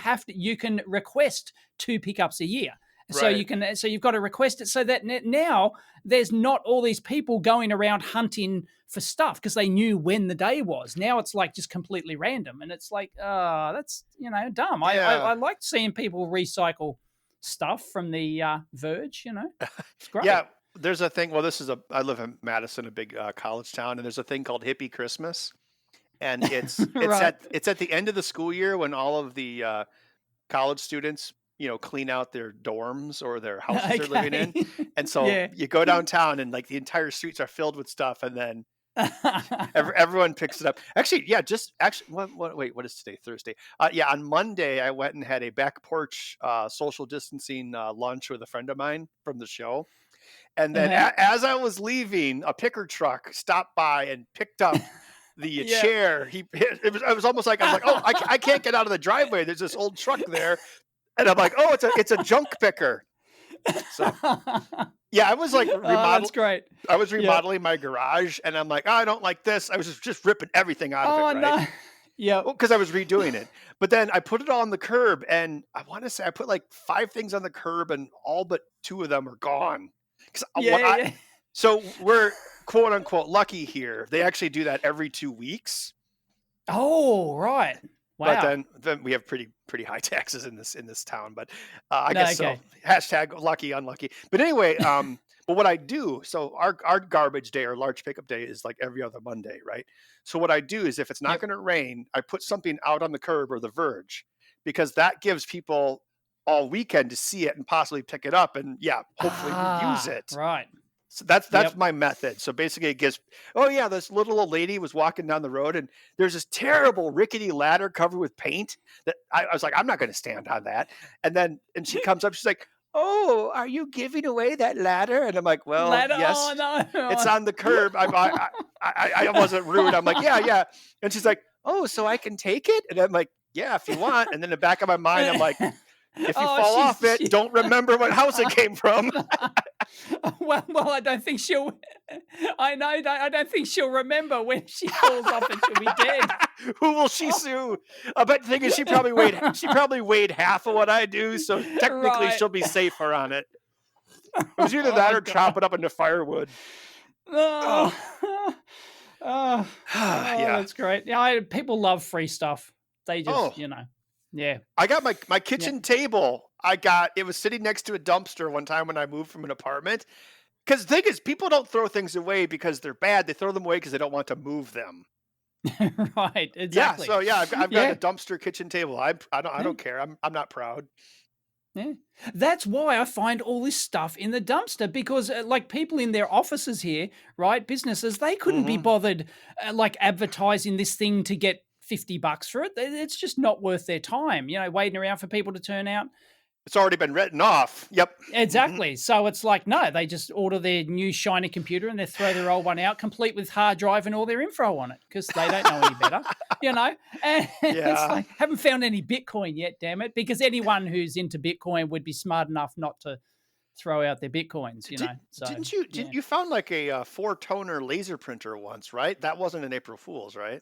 [SPEAKER 2] can request 2 pickups a year. So
[SPEAKER 3] Right.
[SPEAKER 2] you've got to request it so that now there's not all these people going around hunting for stuff because they knew when the day was. Now it's like just completely random, and it's like, that's dumb. I
[SPEAKER 3] Yeah.
[SPEAKER 2] like seeing people recycle stuff from the Verge. It's great.
[SPEAKER 3] Yeah, there's a thing. Well, I live in Madison, a big college town, and there's a thing called Hippie Christmas, and it's
[SPEAKER 2] Right.
[SPEAKER 3] at the end of the school year when all of the college students, clean out their dorms or their houses they're living in, and so
[SPEAKER 2] Yeah.
[SPEAKER 3] you go downtown and like the entire streets are filled with stuff, and then everyone picks it up. Actually, yeah, wait, what is today? Thursday. Yeah, on Monday I went and had a back porch social distancing lunch with a friend of mine from the show. And then as I was leaving, a picker truck stopped by and picked up the chair. It was almost like, I was like, oh, I can't get out of the driveway. There's this old truck there. And I'm like, oh, it's a junk picker. So yeah, I was like
[SPEAKER 2] that's great.
[SPEAKER 3] I was remodeling my garage, and I'm like, oh, I don't like this. I was just ripping everything out of it, right?
[SPEAKER 2] No. Yeah.
[SPEAKER 3] Well, because I was redoing it. But then I put it all on the curb, and I want to say I put like 5 things on the curb, and all but 2 of them are gone. So we're quote unquote lucky here. They actually do that every 2 weeks.
[SPEAKER 2] Oh, right. Wow.
[SPEAKER 3] But then we have pretty high taxes in this town. But I guess so. Hashtag lucky, unlucky. But anyway, but what I do, so our garbage day or large pickup day is like every other Monday, right? So what I do is if it's not going to rain, I put something out on the curb or the verge, because that gives people all weekend to see it and possibly pick it up and hopefully use it.
[SPEAKER 2] Right.
[SPEAKER 3] So that's my method. So basically it gives, this little old lady was walking down the road and there's this terrible rickety ladder covered with paint that I was like, I'm not going to stand on that. And she comes up, she's like, oh, are you giving away that ladder? And I'm like, well, yes, it's on the curb. I wasn't rude. I'm like, yeah. And she's like, oh, so I can take it? And I'm like, yeah, if you want. And then in the back of my mind, I'm like, if you fall off it, don't remember what house it came from.
[SPEAKER 2] Well, I don't think she'll. I don't think she'll remember when she falls off and she'll be dead.
[SPEAKER 3] Who will she sue? But the thing is, she probably weighed half of what I do, so technically she'll be safer on it. It was either that or chop it up into firewood.
[SPEAKER 2] Yeah, that's great. Yeah, people love free stuff. They just, Yeah.
[SPEAKER 3] I got my kitchen table. It was sitting next to a dumpster one time when I moved from an apartment. Because the thing is, people don't throw things away because they're bad. They throw them away because they don't want to move them.
[SPEAKER 2] Right. Exactly.
[SPEAKER 3] Yeah. So I've got a dumpster kitchen table. I don't care. I'm not proud.
[SPEAKER 2] Yeah. That's why I find all this stuff in the dumpster, because like people in their offices here, right? Businesses, they couldn't be bothered like advertising this thing to get $50 for it. It's just not worth their time, waiting around for people to turn out.
[SPEAKER 3] It's already been written off. Yep.
[SPEAKER 2] Exactly. So it's like, no, they just order their new shiny computer and they throw their old one out, complete with hard drive and all their info on it, because they don't know any better, And it's like, haven't found any Bitcoin yet, damn it, because anyone who's into Bitcoin would be smart enough not to throw out their Bitcoins, So,
[SPEAKER 3] didn't you found like a 4-toner laser printer once, right? That wasn't an April Fool's, right?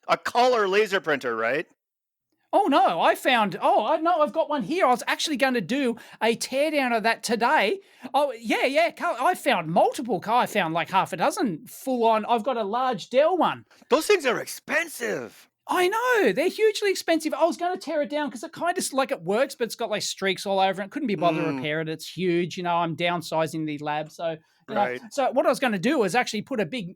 [SPEAKER 3] A color laser printer, right?
[SPEAKER 2] Oh, no, I've got one here. I was actually going to do a teardown of that today. Oh, yeah. I found multiple. I found like half a dozen full on. I've got a large Dell one.
[SPEAKER 3] Those things are expensive.
[SPEAKER 2] I know. They're hugely expensive. I was going to tear it down because it kind of like it works, but it's got like streaks all over it. Couldn't be bothered to repair it. It's huge. I'm downsizing the lab. So, so what I was going to do was actually put a big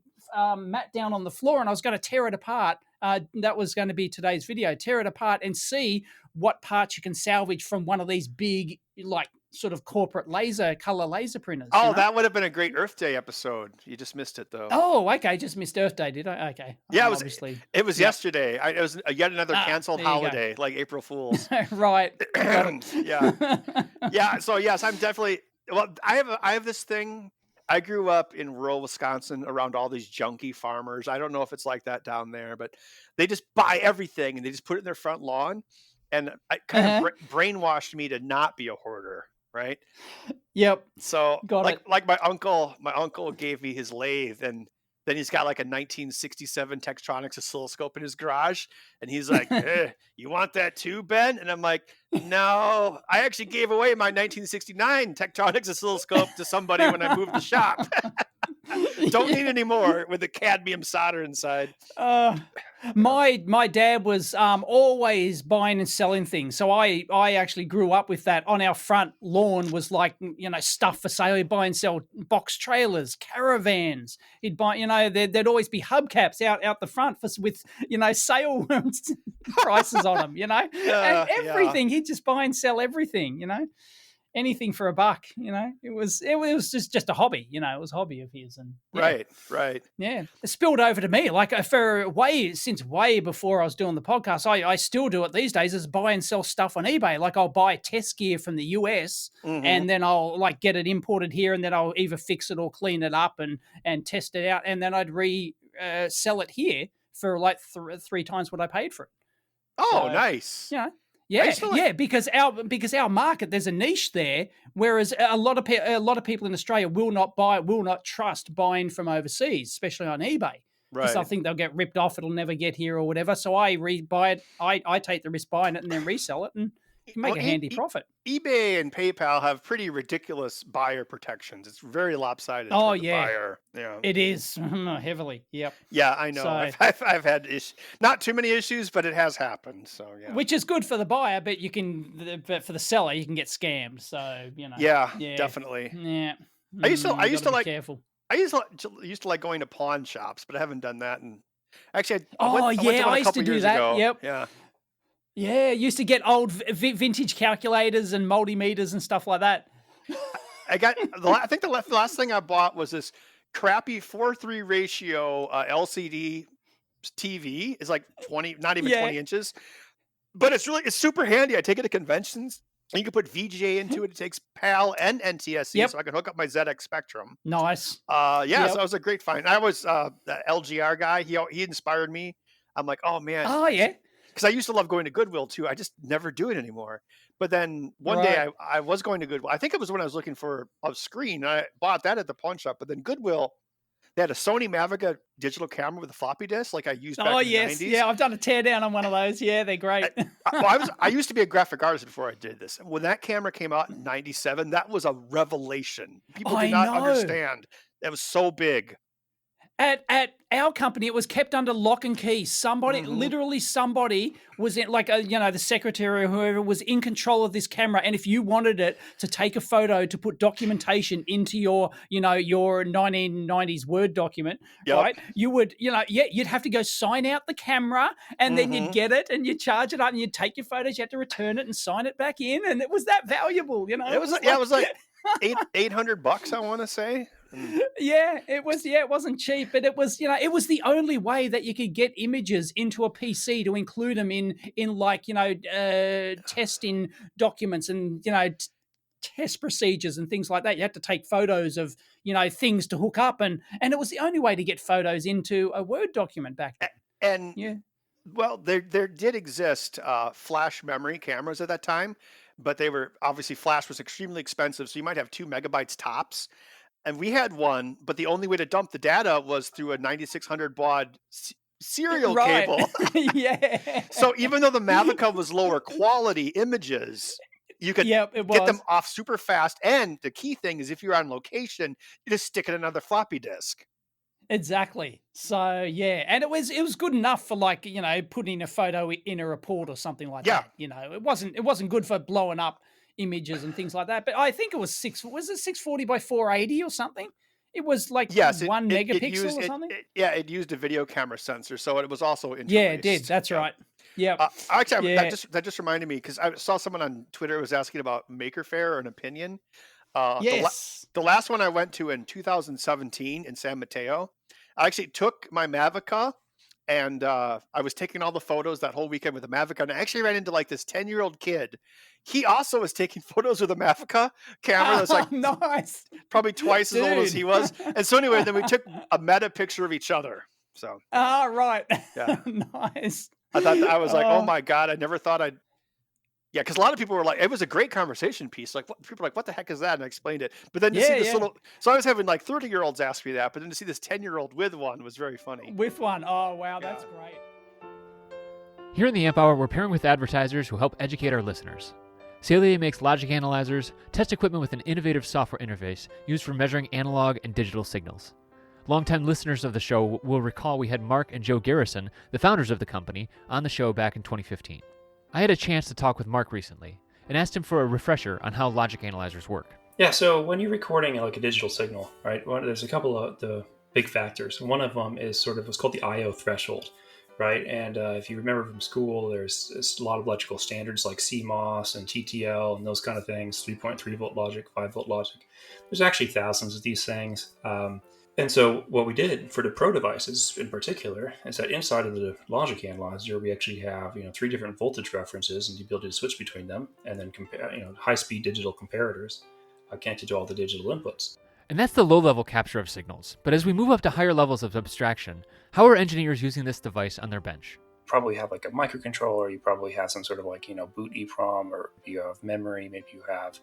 [SPEAKER 2] mat down on the floor, and I was going to tear it apart. That was going to be today's video. Tear it apart and see what parts you can salvage from one of these big, like sort of corporate color laser printers.
[SPEAKER 3] Oh, that would have been a great Earth Day episode. You just missed it though.
[SPEAKER 2] Oh, okay. Just missed Earth Day, did I? Okay.
[SPEAKER 3] Yeah, it was yesterday. It was yet another canceled holiday, like April Fool's.
[SPEAKER 2] Right.
[SPEAKER 3] Yeah. So yes, I'm definitely. Well, I have this thing. I grew up in rural Wisconsin around all these junky farmers. I don't know if it's like that down there, but they just buy everything and they just put it in their front lawn. And it kind of brainwashed me to not be a hoarder, right?
[SPEAKER 2] Yep.
[SPEAKER 3] So like my uncle gave me his lathe, and then he's got like a 1967 Tektronix oscilloscope in his garage. And he's like, you want that too, Ben? And I'm like, no, I actually gave away my 1969 Tektronix oscilloscope to somebody when I moved the shop. Don't need any more with the cadmium solder inside.
[SPEAKER 2] My dad was always buying and selling things, so I actually grew up with that. On our front lawn was like, stuff for sale. He'd buy and sell box trailers, caravans. He'd buy, there'd always be hubcaps out the front with sale prices on them, and everything. He'd just buy and sell everything, anything for a buck. It was just a hobby. It was a hobby of his. And
[SPEAKER 3] right.
[SPEAKER 2] Yeah, it spilled over to me. Like since way before I was doing the podcast, I still do it these days. Is buy and sell stuff on eBay. Like I'll buy test gear from the US, and then I'll like get it imported here, and then I'll either fix it or clean it up and test it out, and then I'd sell it here for like three times what I paid for it.
[SPEAKER 3] Oh, so, nice.
[SPEAKER 2] Yeah, because our market, there's a niche there, whereas a lot of people in Australia will not trust buying from overseas, especially on eBay. Because I think they'll get ripped off, it'll never get here or whatever. So I buy it, I take the risk buying it and then resell it, and you can make a handy profit.
[SPEAKER 3] eBay and PayPal have pretty ridiculous buyer protections. It's very lopsided.
[SPEAKER 2] Oh,
[SPEAKER 3] the buyer. Yeah,
[SPEAKER 2] it is heavily. Yep.
[SPEAKER 3] Yeah, I know. So, I've had issues, not too many issues, but it has happened. So yeah,
[SPEAKER 2] which is good for the buyer, but but for the seller, you can get scammed. So
[SPEAKER 3] Yeah, definitely.
[SPEAKER 2] Yeah.
[SPEAKER 3] I used to like
[SPEAKER 2] careful.
[SPEAKER 3] I used to like going to pawn shops, but I haven't done that. And actually, I went to
[SPEAKER 2] I used to do that.
[SPEAKER 3] Ago.
[SPEAKER 2] Yep.
[SPEAKER 3] Yeah.
[SPEAKER 2] Yeah, I used to get old vintage calculators and multimeters and stuff like that.
[SPEAKER 3] I think the last thing I bought was this crappy 4:3 ratio LCD TV. It's like 20, not even 20 inches, but it's super handy. I take it to conventions. And you can put VGA into it. It takes PAL and NTSC, so I can hook up my ZX Spectrum.
[SPEAKER 2] Nice.
[SPEAKER 3] So that was a great find. I was the LGR guy. He inspired me. I'm like, oh man.
[SPEAKER 2] Oh yeah.
[SPEAKER 3] Because I used to love going to Goodwill too. I just never do it anymore. But then one day I was going to Goodwill. I think it was when I was looking for a screen. I bought that at the pawn shop. But then Goodwill, they had a Sony Mavica digital camera with a floppy disk, like I used back in the 90s.
[SPEAKER 2] Yeah, I've done a teardown on one of those. Yeah, they're great.
[SPEAKER 3] I used to be a graphic artist before I did this. When that camera came out in '97, that was a revelation. People did not understand. It was so big.
[SPEAKER 2] At our company, it was kept under lock and key. Literally somebody was in, like, the secretary or whoever was in control of this camera. And if you wanted it to take a photo to put documentation into your 1990s Word document, right? You would, you'd have to go sign out the camera, and then you'd get it and you'd charge it up and you'd take your photos. You had to return it and sign it back in. And it was that valuable, It
[SPEAKER 3] was like $800, I want to say.
[SPEAKER 2] Yeah, it was. Yeah, it wasn't cheap, but it was. It was the only way that you could get images into a PC to include them in testing documents and test procedures and things like that. You had to take photos of things to hook up, and it was the only way to get photos into a Word document back then.
[SPEAKER 3] And well, there did exist flash memory cameras at that time, but they were obviously flash was extremely expensive, so you might have 2 megabytes tops. And we had one, but the only way to dump the data was through a 9600 baud serial cable.
[SPEAKER 2] Yeah.
[SPEAKER 3] So even though the Mavica was lower quality images, you could get them off super fast. And the key thing is, if you're on location, you just stick in another floppy disk.
[SPEAKER 2] Exactly. So yeah, and it was good enough for putting a photo in a report or something like that. It wasn't good for blowing up images and things like that, but I think it was 640 by 480 or something. It was like 1 megapixel or something.
[SPEAKER 3] It used a video camera sensor, so it was also interlaced.
[SPEAKER 2] Yeah, it did. That's right. Yeah.
[SPEAKER 3] Actually, that just reminded me, because I saw someone on Twitter was asking about Maker Faire or an opinion.
[SPEAKER 2] Yes.
[SPEAKER 3] The last one I went to in 2017 in San Mateo, I actually took my Mavica. And I was taking all the photos that whole weekend with the Mavica, and I actually ran into like this 10-year-old kid. He also was taking photos with a Mavica camera that's like
[SPEAKER 2] nice,
[SPEAKER 3] probably twice as old as he was. And so anyway, then we took a meta picture of each other. So
[SPEAKER 2] right,
[SPEAKER 3] yeah,
[SPEAKER 2] nice.
[SPEAKER 3] I was like, oh my God, I never thought I'd. Yeah, because a lot of people were like, it was a great conversation piece. Like, people were like, what the heck is that? And I explained it. But then to see this little, so I was having like 30-year-olds ask me that, but then to see this 10-year-old with one was very funny.
[SPEAKER 2] With one. Oh, wow, that's great.
[SPEAKER 1] Here in the Amp Hour, we're pairing with advertisers who help educate our listeners. Salier makes logic analyzers, test equipment with an innovative software interface used for measuring analog and digital signals. Longtime listeners of the show will recall we had Mark and Joe Garrison, the founders of the company, on the show back in 2015. I had a chance to talk with Mark recently and asked him for a refresher on how logic analyzers work.
[SPEAKER 4] Yeah, so when you're recording like a digital signal, right, there's a couple of the big factors. One of them is sort of what's called the I/O threshold, right? And if you remember from school, there's a lot of electrical standards like CMOS and TTL and those kind of things, 3.3 volt logic, 5 volt logic. There's actually thousands of these things. And so what we did for the pro devices in particular is that inside of the logic analyzer, we actually have 3 different voltage references and the ability to switch between them, and then compare high-speed digital comparators connected to all the digital inputs.
[SPEAKER 1] And that's the low-level capture of signals. But as we move up to higher levels of abstraction, how are engineers using this device on their bench?
[SPEAKER 4] Probably have like a microcontroller, you probably have some sort of like boot EEPROM, or you have memory, maybe you have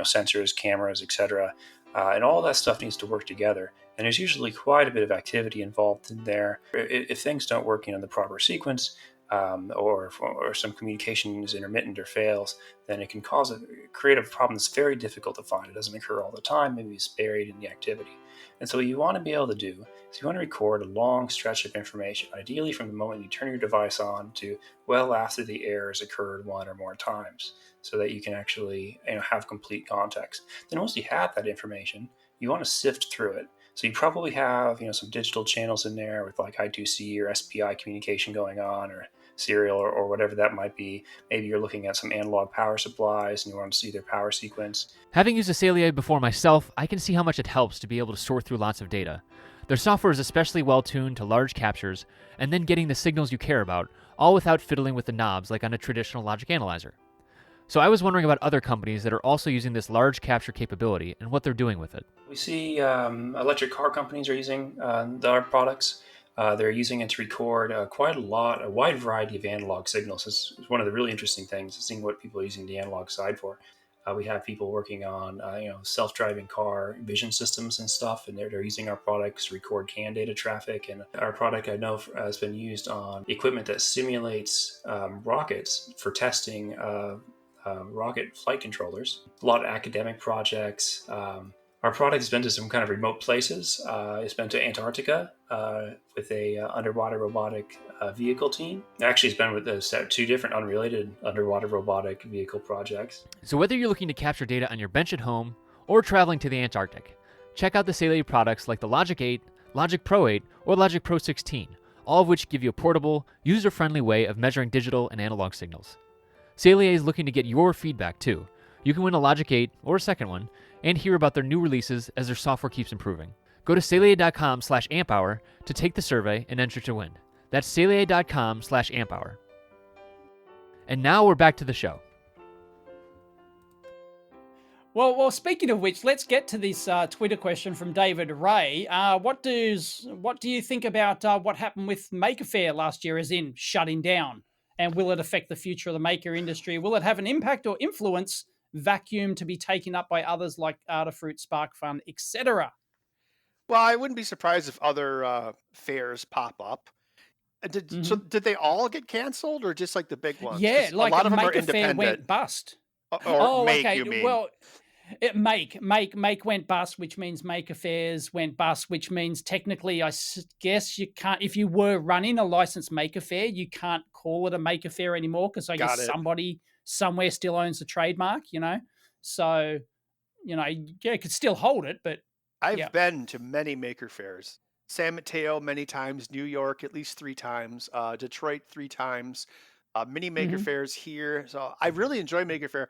[SPEAKER 4] sensors, cameras, etc. And all that stuff needs to work together. And there's usually quite a bit of activity involved in there. If things don't work in the proper sequence, or some communication is intermittent or fails, then it can create a problem that's very difficult to find. It doesn't occur all the time. Maybe it's buried in the activity. And so what you want to be able to do is you want to record a long stretch of information, ideally from the moment you turn your device on to well after the error has occurred one or more times, so that you can actually have complete context. Then once you have that information, you want to sift through it. So you probably have some digital channels in there with like I2C or SPI communication going on, or serial, or whatever that might be. Maybe you're looking at some analog power supplies and you want to see their power sequence.
[SPEAKER 1] Having used a Saleae before myself, I can see how much it helps to be able to sort through lots of data. Their software is especially well tuned to large captures, and then getting the signals you care about, all without fiddling with the knobs like on a traditional logic analyzer. So I was wondering about other companies that are also using this large capture capability and what they're doing with it.
[SPEAKER 4] We see electric car companies are using our products. They're using it to record a wide variety of analog signals. It's one of the really interesting things, seeing what people are using the analog side for. We have people working on self-driving car vision systems and stuff, and they're using our products to record CAN data traffic. And our product, I know, has been used on equipment that simulates rockets for testing rocket flight controllers. A lot of academic projects. Our product has been to some kind of remote places. It's been to Antarctica with a underwater robotic vehicle team. Actually, it's been with 2 different unrelated underwater robotic vehicle projects.
[SPEAKER 1] So whether you're looking to capture data on your bench at home or traveling to the Antarctic, check out the Saleae products like the Logic 8, Logic Pro 8, or Logic Pro 16, all of which give you a portable, user-friendly way of measuring digital and analog signals. Saleae is looking to get your feedback too. You can win a Logic 8 or a second one and hear about their new releases as their software keeps improving. Go to Saleae.com/amphour to take the survey and enter to win. That's Saleae.com/amphour. And now we're back to the show.
[SPEAKER 2] Well, speaking of which, let's get to this Twitter question from David Ray. What do you think about what happened with Maker Faire last year, as in shutting down? And will it affect the future of the maker industry? Will it have an impact or influence vacuum to be taken up by others like Adafruit, SparkFun, etc.?
[SPEAKER 3] Well, I wouldn't be surprised if other fairs pop up. So did they all get canceled, or just like the big ones?
[SPEAKER 2] Yeah, like
[SPEAKER 3] a lot of them are
[SPEAKER 2] Maker Faire
[SPEAKER 3] independent.
[SPEAKER 2] went bust.
[SPEAKER 3] You mean?
[SPEAKER 2] Well, Make went bust, which means Maker Fairs went bust, which means technically, I guess you can't, if you were running a licensed Maker Faire, you can't call it a Maker Faire anymore, because I guess somebody somewhere still owns the trademark, So, you could still hold it, but
[SPEAKER 3] I've been to many Maker Fairs. San Mateo many times, New York at least 3 times, Detroit 3 times, many Maker Fairs here. So I really enjoy Maker Faire.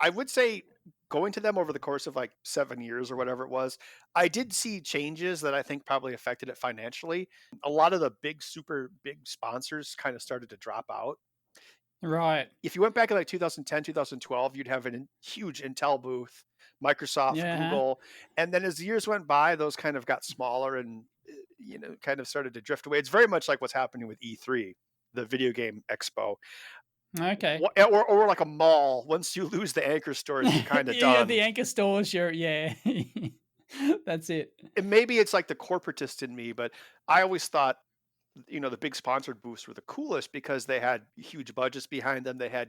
[SPEAKER 3] I would say going to them over the course of like 7 years or whatever it was, I did see changes that I think probably affected it financially. A lot of the super big sponsors kind of started to drop out.
[SPEAKER 2] Right.
[SPEAKER 3] If you went back in like 2010, 2012, you'd have a huge Intel booth, Microsoft, Google. And then as the years went by, those kind of got smaller and, kind of started to drift away. It's very much like what's happening with E3, the video game expo.
[SPEAKER 2] Okay.
[SPEAKER 3] Or like a mall. Once you lose the anchor stores, you're kind of done.
[SPEAKER 2] Yeah, the anchor stores, that's it.
[SPEAKER 3] And maybe it's like the corporatist in me, but I always thought, the big sponsored booths were the coolest because they had huge budgets behind them. They had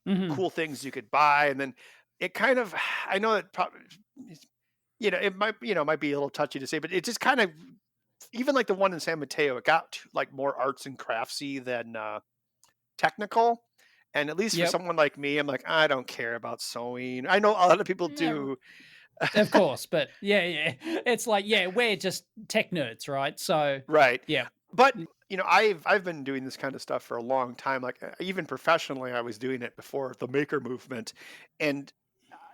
[SPEAKER 3] cool things you could buy. And then it kind of, I know it probably, it might be a little touchy to say, but it just kind of even like the one in San Mateo, it got like more arts and craftsy than technical. And at least for
[SPEAKER 2] Yep.
[SPEAKER 3] someone like me, I'm like, I don't care about sewing. I know a lot of people
[SPEAKER 2] Yeah,
[SPEAKER 3] do.
[SPEAKER 2] of course, but yeah, it's like, yeah, we're just tech nerds, right? So
[SPEAKER 3] Right.
[SPEAKER 2] yeah.
[SPEAKER 3] But I've been doing this kind of stuff for a long time. Like even professionally, I was doing it before the maker movement, and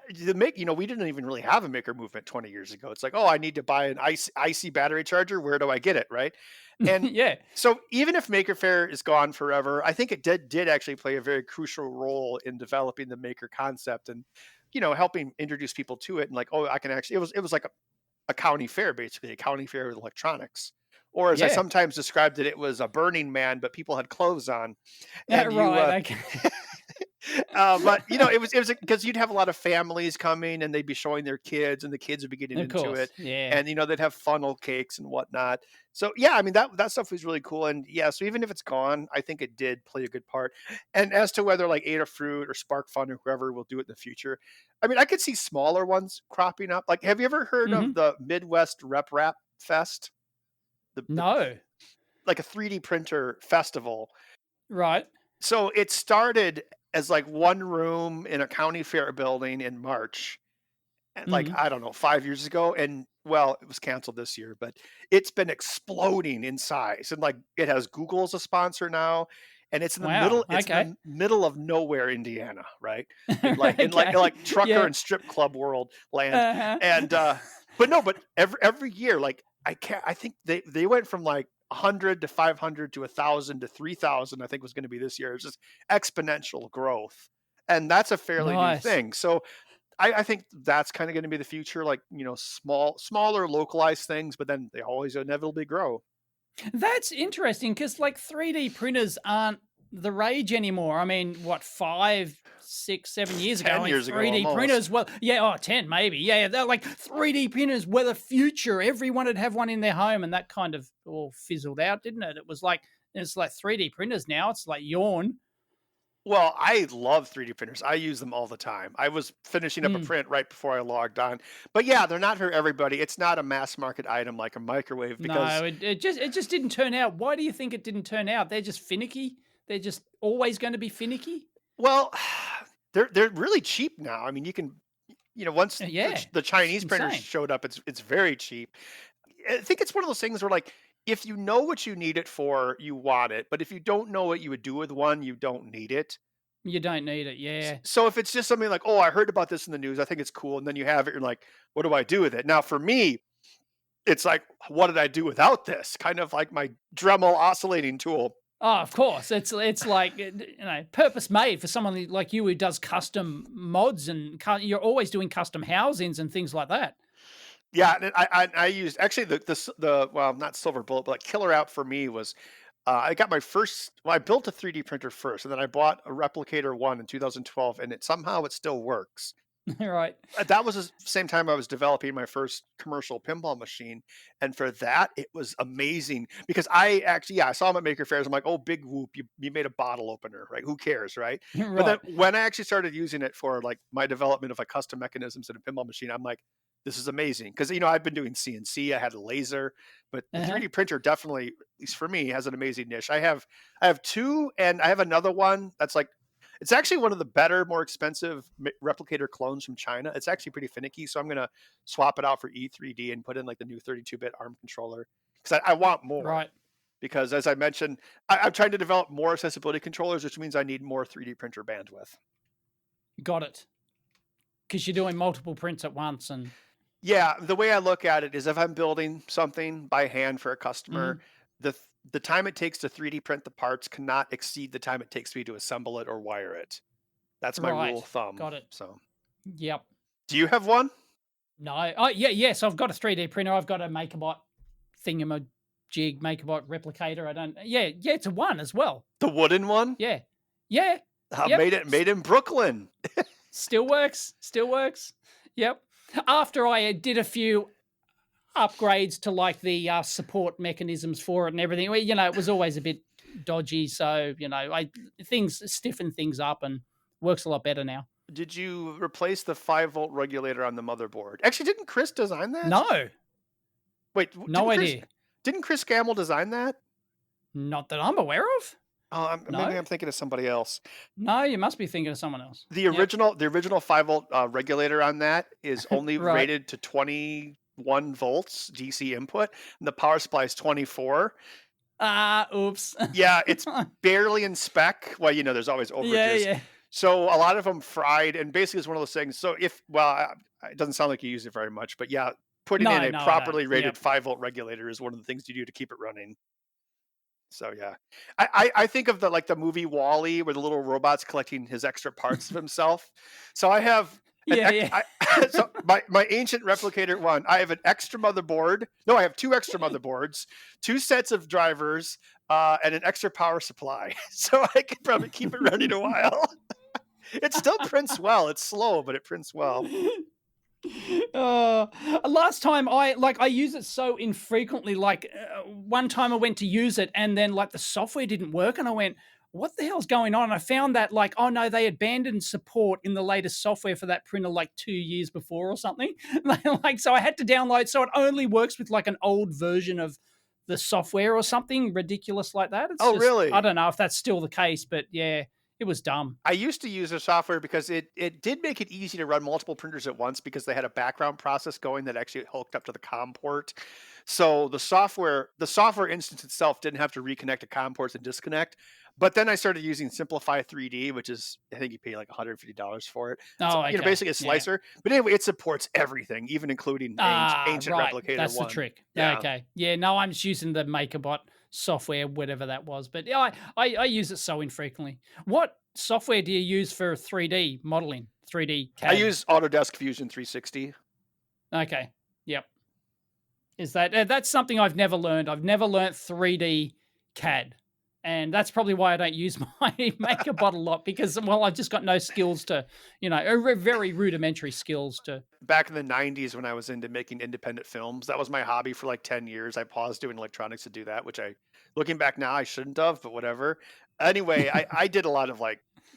[SPEAKER 3] we didn't even really have a maker movement 20 years ago. It's like, oh, I need to buy an IC battery charger. Where do I get it? Right. And
[SPEAKER 2] Yeah.
[SPEAKER 3] so even if Maker Faire is gone forever, I think it did actually play a very crucial role in developing the maker concept and, helping introduce people to it. And like, oh, I can actually, it was like a county fair, basically a county fair with electronics. Or as I
[SPEAKER 2] Yeah.
[SPEAKER 3] sometimes described it, it was a Burning Man, but people had clothes on. And
[SPEAKER 2] Right. Okay.
[SPEAKER 3] but it was because you'd have a lot of families coming and they'd be showing their kids and the kids would be getting
[SPEAKER 2] Of
[SPEAKER 3] into
[SPEAKER 2] course.
[SPEAKER 3] it,
[SPEAKER 2] Yeah.
[SPEAKER 3] and they'd have funnel cakes and whatnot. So yeah, I mean that stuff was really cool. And yeah, so even if it's gone, I think it did play a good part. And as to whether like Adafruit or Spark Fun or whoever will do it in the future, I mean I could see smaller ones cropping up. Like have you ever heard
[SPEAKER 2] Hmm.
[SPEAKER 3] of the Midwest Rep Rap Fest? The
[SPEAKER 2] No.
[SPEAKER 3] like a 3D printer festival.
[SPEAKER 2] Right.
[SPEAKER 3] So it started as like one room in a county fair building in March, and like
[SPEAKER 2] Hmm.
[SPEAKER 3] I don't know, 5 years ago, and well, it was canceled this year, but it's been exploding in size, and like it has Google as a sponsor now, and it's in the
[SPEAKER 2] Wow.
[SPEAKER 3] middle. It's in
[SPEAKER 2] Okay.
[SPEAKER 3] the middle of nowhere, Indiana, right? In like in like in
[SPEAKER 2] Okay.
[SPEAKER 3] like trucker
[SPEAKER 2] Yeah.
[SPEAKER 3] and strip club world land,
[SPEAKER 2] Uh-huh.
[SPEAKER 3] and but every year, like I think they went from like 100 to 500 to 1,000 to 3,000. I think was going to be this year. It's just exponential growth, and that's a fairly new
[SPEAKER 2] Nice.
[SPEAKER 3] thing. So I think that's kind of going to be the future, like smaller, localized things, but then they always inevitably grow.
[SPEAKER 2] That's interesting because like 3D printers aren't the rage anymore. I mean, what, 5, 6, 7 years ago? I
[SPEAKER 3] 10
[SPEAKER 2] mean,
[SPEAKER 3] years ago
[SPEAKER 2] 3D
[SPEAKER 3] almost.
[SPEAKER 2] printers, well, yeah, 10 maybe. Yeah, they're like 3D printers were the future. Everyone would have one in their home, and that kind of all fizzled out, didn't it? It's like 3D printers now. It's like yawn.
[SPEAKER 3] Well, I love 3D printers. I use them all the time. I was finishing up a
[SPEAKER 2] Mm.
[SPEAKER 3] print right before I logged on. But yeah, they're not for everybody. It's not a mass market item like a microwave because,
[SPEAKER 2] No, it just didn't turn out. Why do you think it didn't turn out? They're just finicky. They're just always going to be finicky.
[SPEAKER 3] well, they're really cheap now. I mean, you can, once
[SPEAKER 2] Yeah,
[SPEAKER 3] the
[SPEAKER 2] it's
[SPEAKER 3] Chinese printers
[SPEAKER 2] insane.
[SPEAKER 3] showed up, it's very cheap. I think it's one of those things where like if you know what you need it for, you want it. But if you don't know what you would do with one, you don't need it.
[SPEAKER 2] You don't need it. Yeah.
[SPEAKER 3] So if it's just something like, oh, I heard about this in the news, I think it's cool, and then you have it, you're like, what do I do with it? Now, for me, it's like, what did I do without this? Kind of like my Dremel oscillating tool.
[SPEAKER 2] Oh, of course. It's like purpose made for someone like you who does custom mods and you're always doing custom housings and things like that.
[SPEAKER 3] Yeah, and I used actually the well, not silver bullet, but like killer app for me was I got my first. Well, I built a 3D printer first, and then I bought a Replicator one in 2012, and it still works.
[SPEAKER 2] Right.
[SPEAKER 3] That was the same time I was developing my first commercial pinball machine, and for that, it was amazing because I actually, yeah, I saw them at Maker Fairs. I'm like, oh, big whoop, you made a bottle opener, right? Who cares, right? But then
[SPEAKER 2] Right.
[SPEAKER 3] when I actually started using it for like my development of like custom mechanisms in a pinball machine, I'm like, this is amazing because I've been doing CNC, I had a laser, but the
[SPEAKER 2] Uh-huh.
[SPEAKER 3] 3D printer definitely, at least for me, has an amazing niche. I have two, and I have another one that's like it's actually one of the better, more expensive replicator clones from China. It's actually pretty finicky, so I'm gonna swap it out for E3D and put in like the new 32-bit ARM controller because I want more.
[SPEAKER 2] Right.
[SPEAKER 3] Because as I mentioned, I'm trying to develop more accessibility controllers, which means I need more 3D printer bandwidth.
[SPEAKER 2] Got it. Because you're doing multiple prints at once and
[SPEAKER 3] Yeah, the way I look at it is if I'm building something by hand for a customer,
[SPEAKER 2] Mhm.
[SPEAKER 3] the the time it takes to 3D print the parts cannot exceed the time it takes me to assemble it or wire it. That's my rule of
[SPEAKER 2] Right.
[SPEAKER 3] thumb.
[SPEAKER 2] Got it.
[SPEAKER 3] So,
[SPEAKER 2] Yep.
[SPEAKER 3] do you have one?
[SPEAKER 2] No. Oh yeah, yes. I've got a 3D printer. I've got a MakerBot thingamajig MakerBot replicator. I don't yeah, it's a one as well.
[SPEAKER 3] The wooden one?
[SPEAKER 2] Yeah. Yeah. Yep.
[SPEAKER 3] Made in Brooklyn.
[SPEAKER 2] Still works. Still works. Yep. After I did a few upgrades to like the support mechanisms for it and everything, well, it was always a bit dodgy. So I things stiffen things up and works a lot better now.
[SPEAKER 3] Did you replace the 5-volt regulator on the motherboard? Actually, didn't Chris design that?
[SPEAKER 2] No,
[SPEAKER 3] Wait,
[SPEAKER 2] no
[SPEAKER 3] didn't Chris?
[SPEAKER 2] idea.
[SPEAKER 3] Didn't Chris Gamble design that?
[SPEAKER 2] Not that I'm aware of.
[SPEAKER 3] Oh, maybe
[SPEAKER 2] No,
[SPEAKER 3] I'm thinking of somebody else.
[SPEAKER 2] no, you must be thinking of someone else.
[SPEAKER 3] The
[SPEAKER 2] Yep.
[SPEAKER 3] original 5-volt regulator on that is only
[SPEAKER 2] Right.
[SPEAKER 3] rated to 21 volts DC input, and the power supply is 24.
[SPEAKER 2] Oops.
[SPEAKER 3] Yeah, it's barely in spec. Well, there's always overages.
[SPEAKER 2] Yeah.
[SPEAKER 3] So a lot of them fried, and basically it's one of those things. So it doesn't sound like you use it very much, but yeah, putting in a
[SPEAKER 2] No, I
[SPEAKER 3] properly
[SPEAKER 2] don't.
[SPEAKER 3] rated
[SPEAKER 2] Yep.
[SPEAKER 3] 5-volt regulator is one of the things you do to keep it running. So yeah, I think of the movie Wall-E, where the little robot's collecting his extra parts of himself. So I have
[SPEAKER 2] Yeah.
[SPEAKER 3] so my ancient replicator one. I have an extra motherboard. No, I have 2 extra motherboards, 2 sets of drivers, and an extra power supply. So I can probably keep it running a while. It still prints well. It's slow, but it prints well.
[SPEAKER 2] Last time I use it so infrequently. One time I went to use it, and then the software didn't work, and I went, "What the hell's going on?" And I found that oh no, they abandoned support in the latest software for that printer 2 years before or something. So I had to download. So it only works with an old version of the software or something ridiculous like that. It's just,
[SPEAKER 3] Really?
[SPEAKER 2] I don't know if that's still the case, but yeah. It was dumb.
[SPEAKER 3] I used to use the software because it did make it easy to run multiple printers at once, because they had a background process going that actually hooked up to the COM port. So the software instance itself didn't have to reconnect to COM ports and disconnect. But then I started using Simplify 3D, which is, I think you pay $150 for it.
[SPEAKER 2] Oh, okay.
[SPEAKER 3] Basically a slicer. Yeah. But anyway, it supports everything, even including ancient
[SPEAKER 2] right.
[SPEAKER 3] replicator.
[SPEAKER 2] That's the trick. Yeah. Okay. Yeah. No, I'm just using the MakerBot software, whatever that was. But yeah, I use it so infrequently. What software do you use for 3D modeling? 3D CAD?
[SPEAKER 3] I use Autodesk Fusion 360.
[SPEAKER 2] Okay. Yep. Is that's something I've never learned. I've never learned 3D CAD. And that's probably why I don't use my MakerBot a lot, because, I've just got no skills to, very rudimentary skills to.
[SPEAKER 3] Back in the 90s, when I was into making independent films, that was my hobby for 10 years. I paused doing electronics to do that, which looking back now, I shouldn't have, but whatever. Anyway, I did a lot of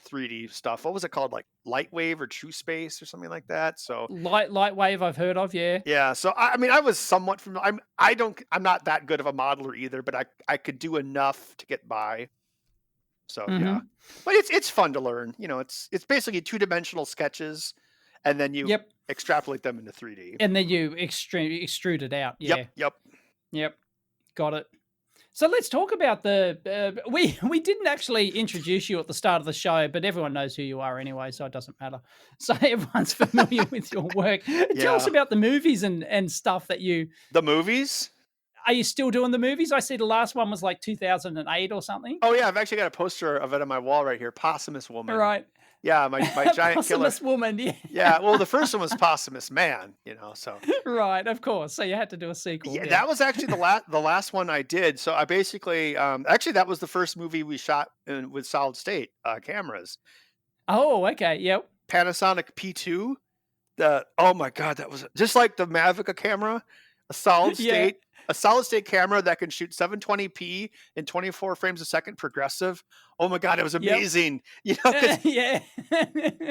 [SPEAKER 3] 3D stuff. What was it called? Lightwave or True Space or something like that. So
[SPEAKER 2] Lightwave I've heard of, yeah.
[SPEAKER 3] Yeah. So I was somewhat familiar. I'm not that good of a modeler either, but I could do enough to get by. So yeah. But it's fun to learn. It's basically 2-dimensional sketches, and then you extrapolate them into 3D.
[SPEAKER 2] And then you extrude it out. Yeah.
[SPEAKER 3] Yep.
[SPEAKER 2] Got it. So let's talk about we didn't actually introduce you at the start of the show, but everyone knows who you are anyway, so it doesn't matter. So everyone's familiar with your work. Tell us about the movies and stuff that you...
[SPEAKER 3] The movies?
[SPEAKER 2] Are you still doing the movies? I see the last one was 2008 or something.
[SPEAKER 3] Oh yeah, I've actually got a poster of it on my wall right here. Posthumous Woman.
[SPEAKER 2] Right.
[SPEAKER 3] Yeah, my giant
[SPEAKER 2] Posthumous
[SPEAKER 3] killer.
[SPEAKER 2] Woman, yeah.
[SPEAKER 3] Yeah, well, the first one was Posthumous Man, so.
[SPEAKER 2] Right, of course. So you had to do a sequel.
[SPEAKER 3] Yeah, that was actually the last one I did. So I basically, actually, that was the first movie we shot with solid state cameras.
[SPEAKER 2] Oh, okay, yep.
[SPEAKER 3] Panasonic P2. Oh my God, that was just like the Mavica camera, a solid state. A solid state camera that can shoot 720p in 24 frames a second progressive. Oh my God, it was amazing.
[SPEAKER 2] Yeah.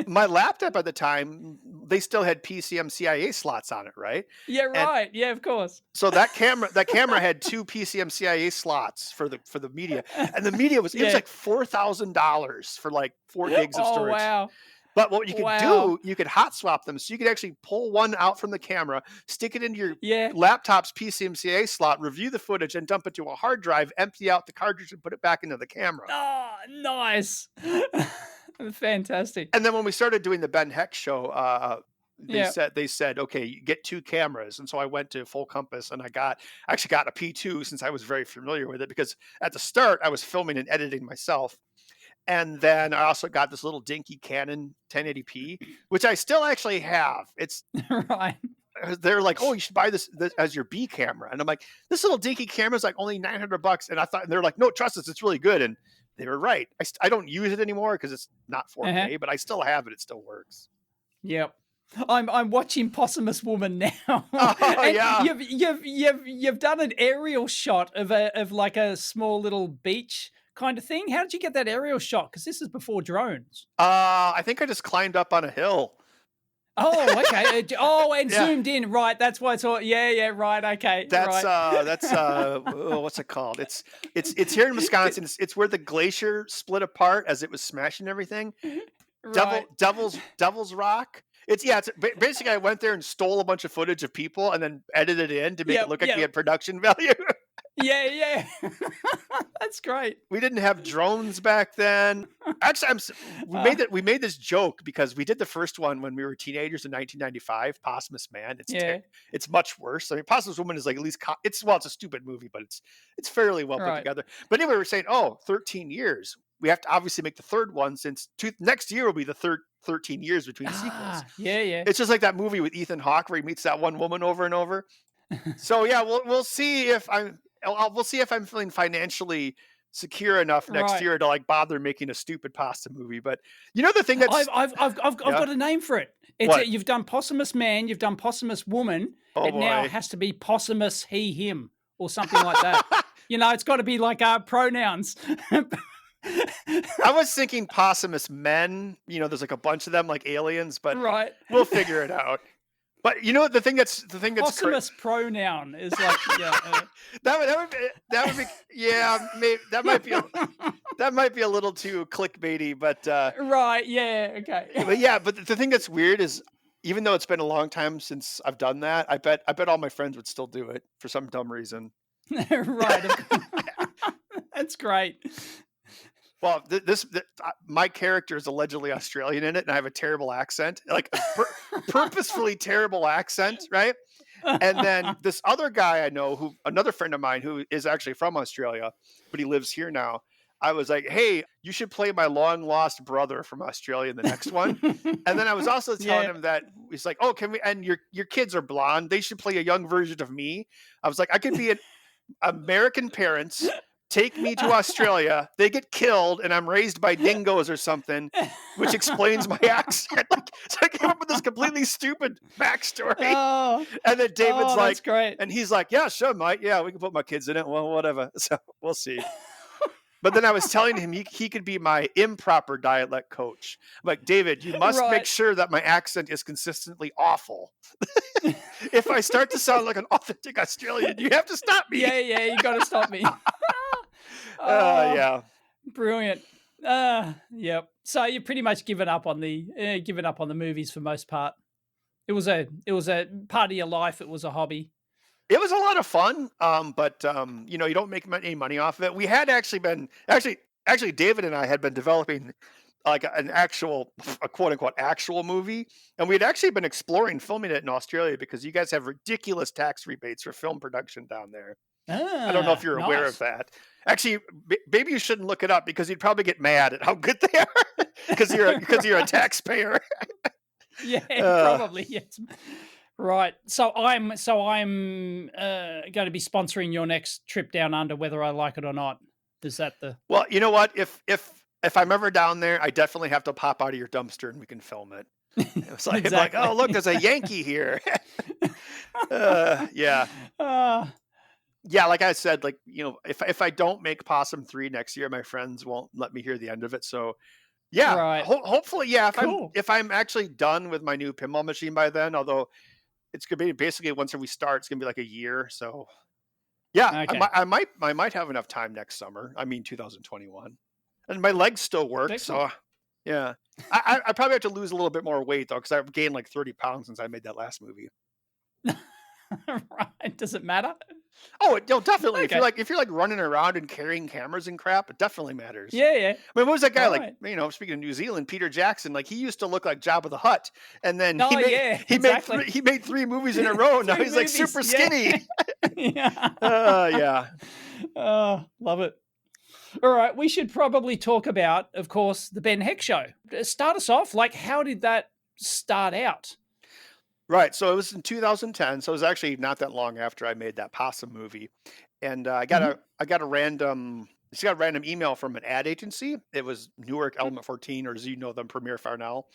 [SPEAKER 3] My laptop at the time, they still had PCM CIA slots on it, right?
[SPEAKER 2] Yeah, right. Yeah, of course.
[SPEAKER 3] So that camera had 2 PCM CIA slots for the media. And the media was, it was $4,000 for 4 gigs of storage.
[SPEAKER 2] Oh, wow.
[SPEAKER 3] But what you could do, you could hot swap them. So you could actually pull one out from the camera, stick it into your laptop's PCMCIA slot, review the footage, and dump it to a hard drive, empty out the cartridge, and put it back into the camera.
[SPEAKER 2] Oh, nice. Fantastic.
[SPEAKER 3] And then when we started doing the Ben Heck show, they said, okay, get 2 cameras. And so I went to Full Compass, and I actually got a P2, since I was very familiar with it, because at the start I was filming and editing myself. And then I also got this little dinky Canon 1080p, which I still actually have. It's
[SPEAKER 2] right.
[SPEAKER 3] They're like, oh, you should buy this as your B camera. And I'm like, this little dinky camera is only $900. And they're like, no, trust us, it's really good. And they were right. I don't use it anymore because it's not 4K, but I still have it. It still works.
[SPEAKER 2] Yep. I'm watching Posthumous Woman now.
[SPEAKER 3] Oh, yeah.
[SPEAKER 2] You've done an aerial shot of a small little beach kind of thing. How did you get that aerial shot? Because this is before drones.
[SPEAKER 3] I think I just climbed up on a hill.
[SPEAKER 2] Oh, okay. And
[SPEAKER 3] Yeah.
[SPEAKER 2] zoomed in. Right. That's why it's all. Yeah. Right. Okay.
[SPEAKER 3] That's
[SPEAKER 2] right.
[SPEAKER 3] what's it called? It's here in Wisconsin. It's where the glacier split apart as it was smashing everything.
[SPEAKER 2] Right.
[SPEAKER 3] Devil's Rock. Basically I went there and stole a bunch of footage of people and then edited it in to make it look like we had production value.
[SPEAKER 2] Yeah. That's great.
[SPEAKER 3] We didn't have drones back then. Actually, we made this joke because we did the first one when we were teenagers in 1995. Posthumous Man. It's much worse. I mean, Posthumous Woman is like at least it's a stupid movie, but it's fairly well put together. But anyway, we were saying, 13 years. We have to obviously make the third one since next year will be the 13 years between sequels.
[SPEAKER 2] Yeah.
[SPEAKER 3] It's just like that movie with Ethan Hawke where he meets that one woman over and over. So yeah, we'll see if we'll see if I'm feeling financially secure enough next year to like bother making a stupid pasta movie. But you know the thing that's
[SPEAKER 2] I've got a name for it. You've done Posthumous Man, you've done Posthumous Woman. Now has to be Posthumous he him or something like that. It's got to be like pronouns.
[SPEAKER 3] I was thinking Posthumous Men. There's like a bunch of them like aliens, but we'll figure it out. But the thing that's
[SPEAKER 2] Posthumous pronoun is like
[SPEAKER 3] that would be maybe that might be a little too clickbaity, but
[SPEAKER 2] okay.
[SPEAKER 3] But the thing that's weird is even though it's been a long time since I've done that, I bet all my friends would still do it for some dumb reason.
[SPEAKER 2] Right. That's great.
[SPEAKER 3] Well, my character is allegedly Australian in it, and I have a terrible accent, like purposefully terrible accent, right? And then this other guy I know, another friend of mine who is actually from Australia, but he lives here now. I was like, hey, you should play my long lost brother from Australia in the next one. And then I was also telling him that he's like, oh, can we? And your kids are blonde. They should play a young version of me. I was like, I could be an American parents. Take me to Australia. They get killed, and I'm raised by dingoes or something, which explains my accent. So I came up with this completely stupid backstory. And then David's like,
[SPEAKER 2] great.
[SPEAKER 3] And he's like, yeah, sure, Mike. Yeah, we can put my kids in it. Well, whatever. So we'll see. But then I was telling him he could be my improper dialect coach. I'm like, David, you must make sure that my accent is consistently awful. If I start to sound like an authentic Australian, you have to stop me.
[SPEAKER 2] Yeah, you got to stop me.
[SPEAKER 3] Yeah.
[SPEAKER 2] Brilliant. Yep. So you pretty much given up on the movies for most part. It was a part of your life. It was a hobby.
[SPEAKER 3] It was a lot of fun, but you don't make any money off of it. We had actually David and I had been developing like a quote unquote actual movie, and we had actually been exploring filming it in Australia because you guys have ridiculous tax rebates for film production down there. I don't know if you're aware of that. Actually, maybe you shouldn't look it up because you'd probably get mad at how good they are because you're a taxpayer.
[SPEAKER 2] Yeah, probably yes. Right. So I'm going to be sponsoring your next trip down under, whether I like it or not. Is that the?
[SPEAKER 3] Well, you know what? If I'm ever down there, I definitely have to pop out of your dumpster and we can film it. It's like,
[SPEAKER 2] Exactly.
[SPEAKER 3] oh, look, there's a Yankee here. Yeah. Yeah, like I said, like, if I don't make Possum 3 next year, my friends won't let me hear the end of it. So yeah,
[SPEAKER 2] right.
[SPEAKER 3] Hopefully, yeah.
[SPEAKER 2] Cool.
[SPEAKER 3] If I'm actually done with my new pinball machine by then, although it's gonna be basically once we start, it's gonna be like a year. So yeah,
[SPEAKER 2] Okay.
[SPEAKER 3] I might have enough time next summer. I mean, 2021, and my legs still work.
[SPEAKER 2] Excellent.
[SPEAKER 3] So yeah, I probably have to lose a little bit more weight though, because I've gained like 30 pounds since I made that last movie.
[SPEAKER 2] Right. Does it matter?
[SPEAKER 3] Oh, no, definitely.
[SPEAKER 2] Okay.
[SPEAKER 3] If you're like running around and carrying cameras and crap, it definitely matters.
[SPEAKER 2] Yeah.
[SPEAKER 3] I mean, what was that guy
[SPEAKER 2] Right.
[SPEAKER 3] like? Speaking of New Zealand, Peter Jackson, like he used to look like Jabba the Hutt, and then he made 3 movies in a row. Now he's like super skinny.
[SPEAKER 2] Yeah.
[SPEAKER 3] Yeah.
[SPEAKER 2] Love it. All right, we should probably talk about, of course, the Ben Heck Show. Start us off. Like, how did that start out?
[SPEAKER 3] Right. So it was in 2010. So it was actually not that long after I made that Possum movie, and I got a random email from an ad agency. It was Newark Element 14, or as you know them, Premier Farnell.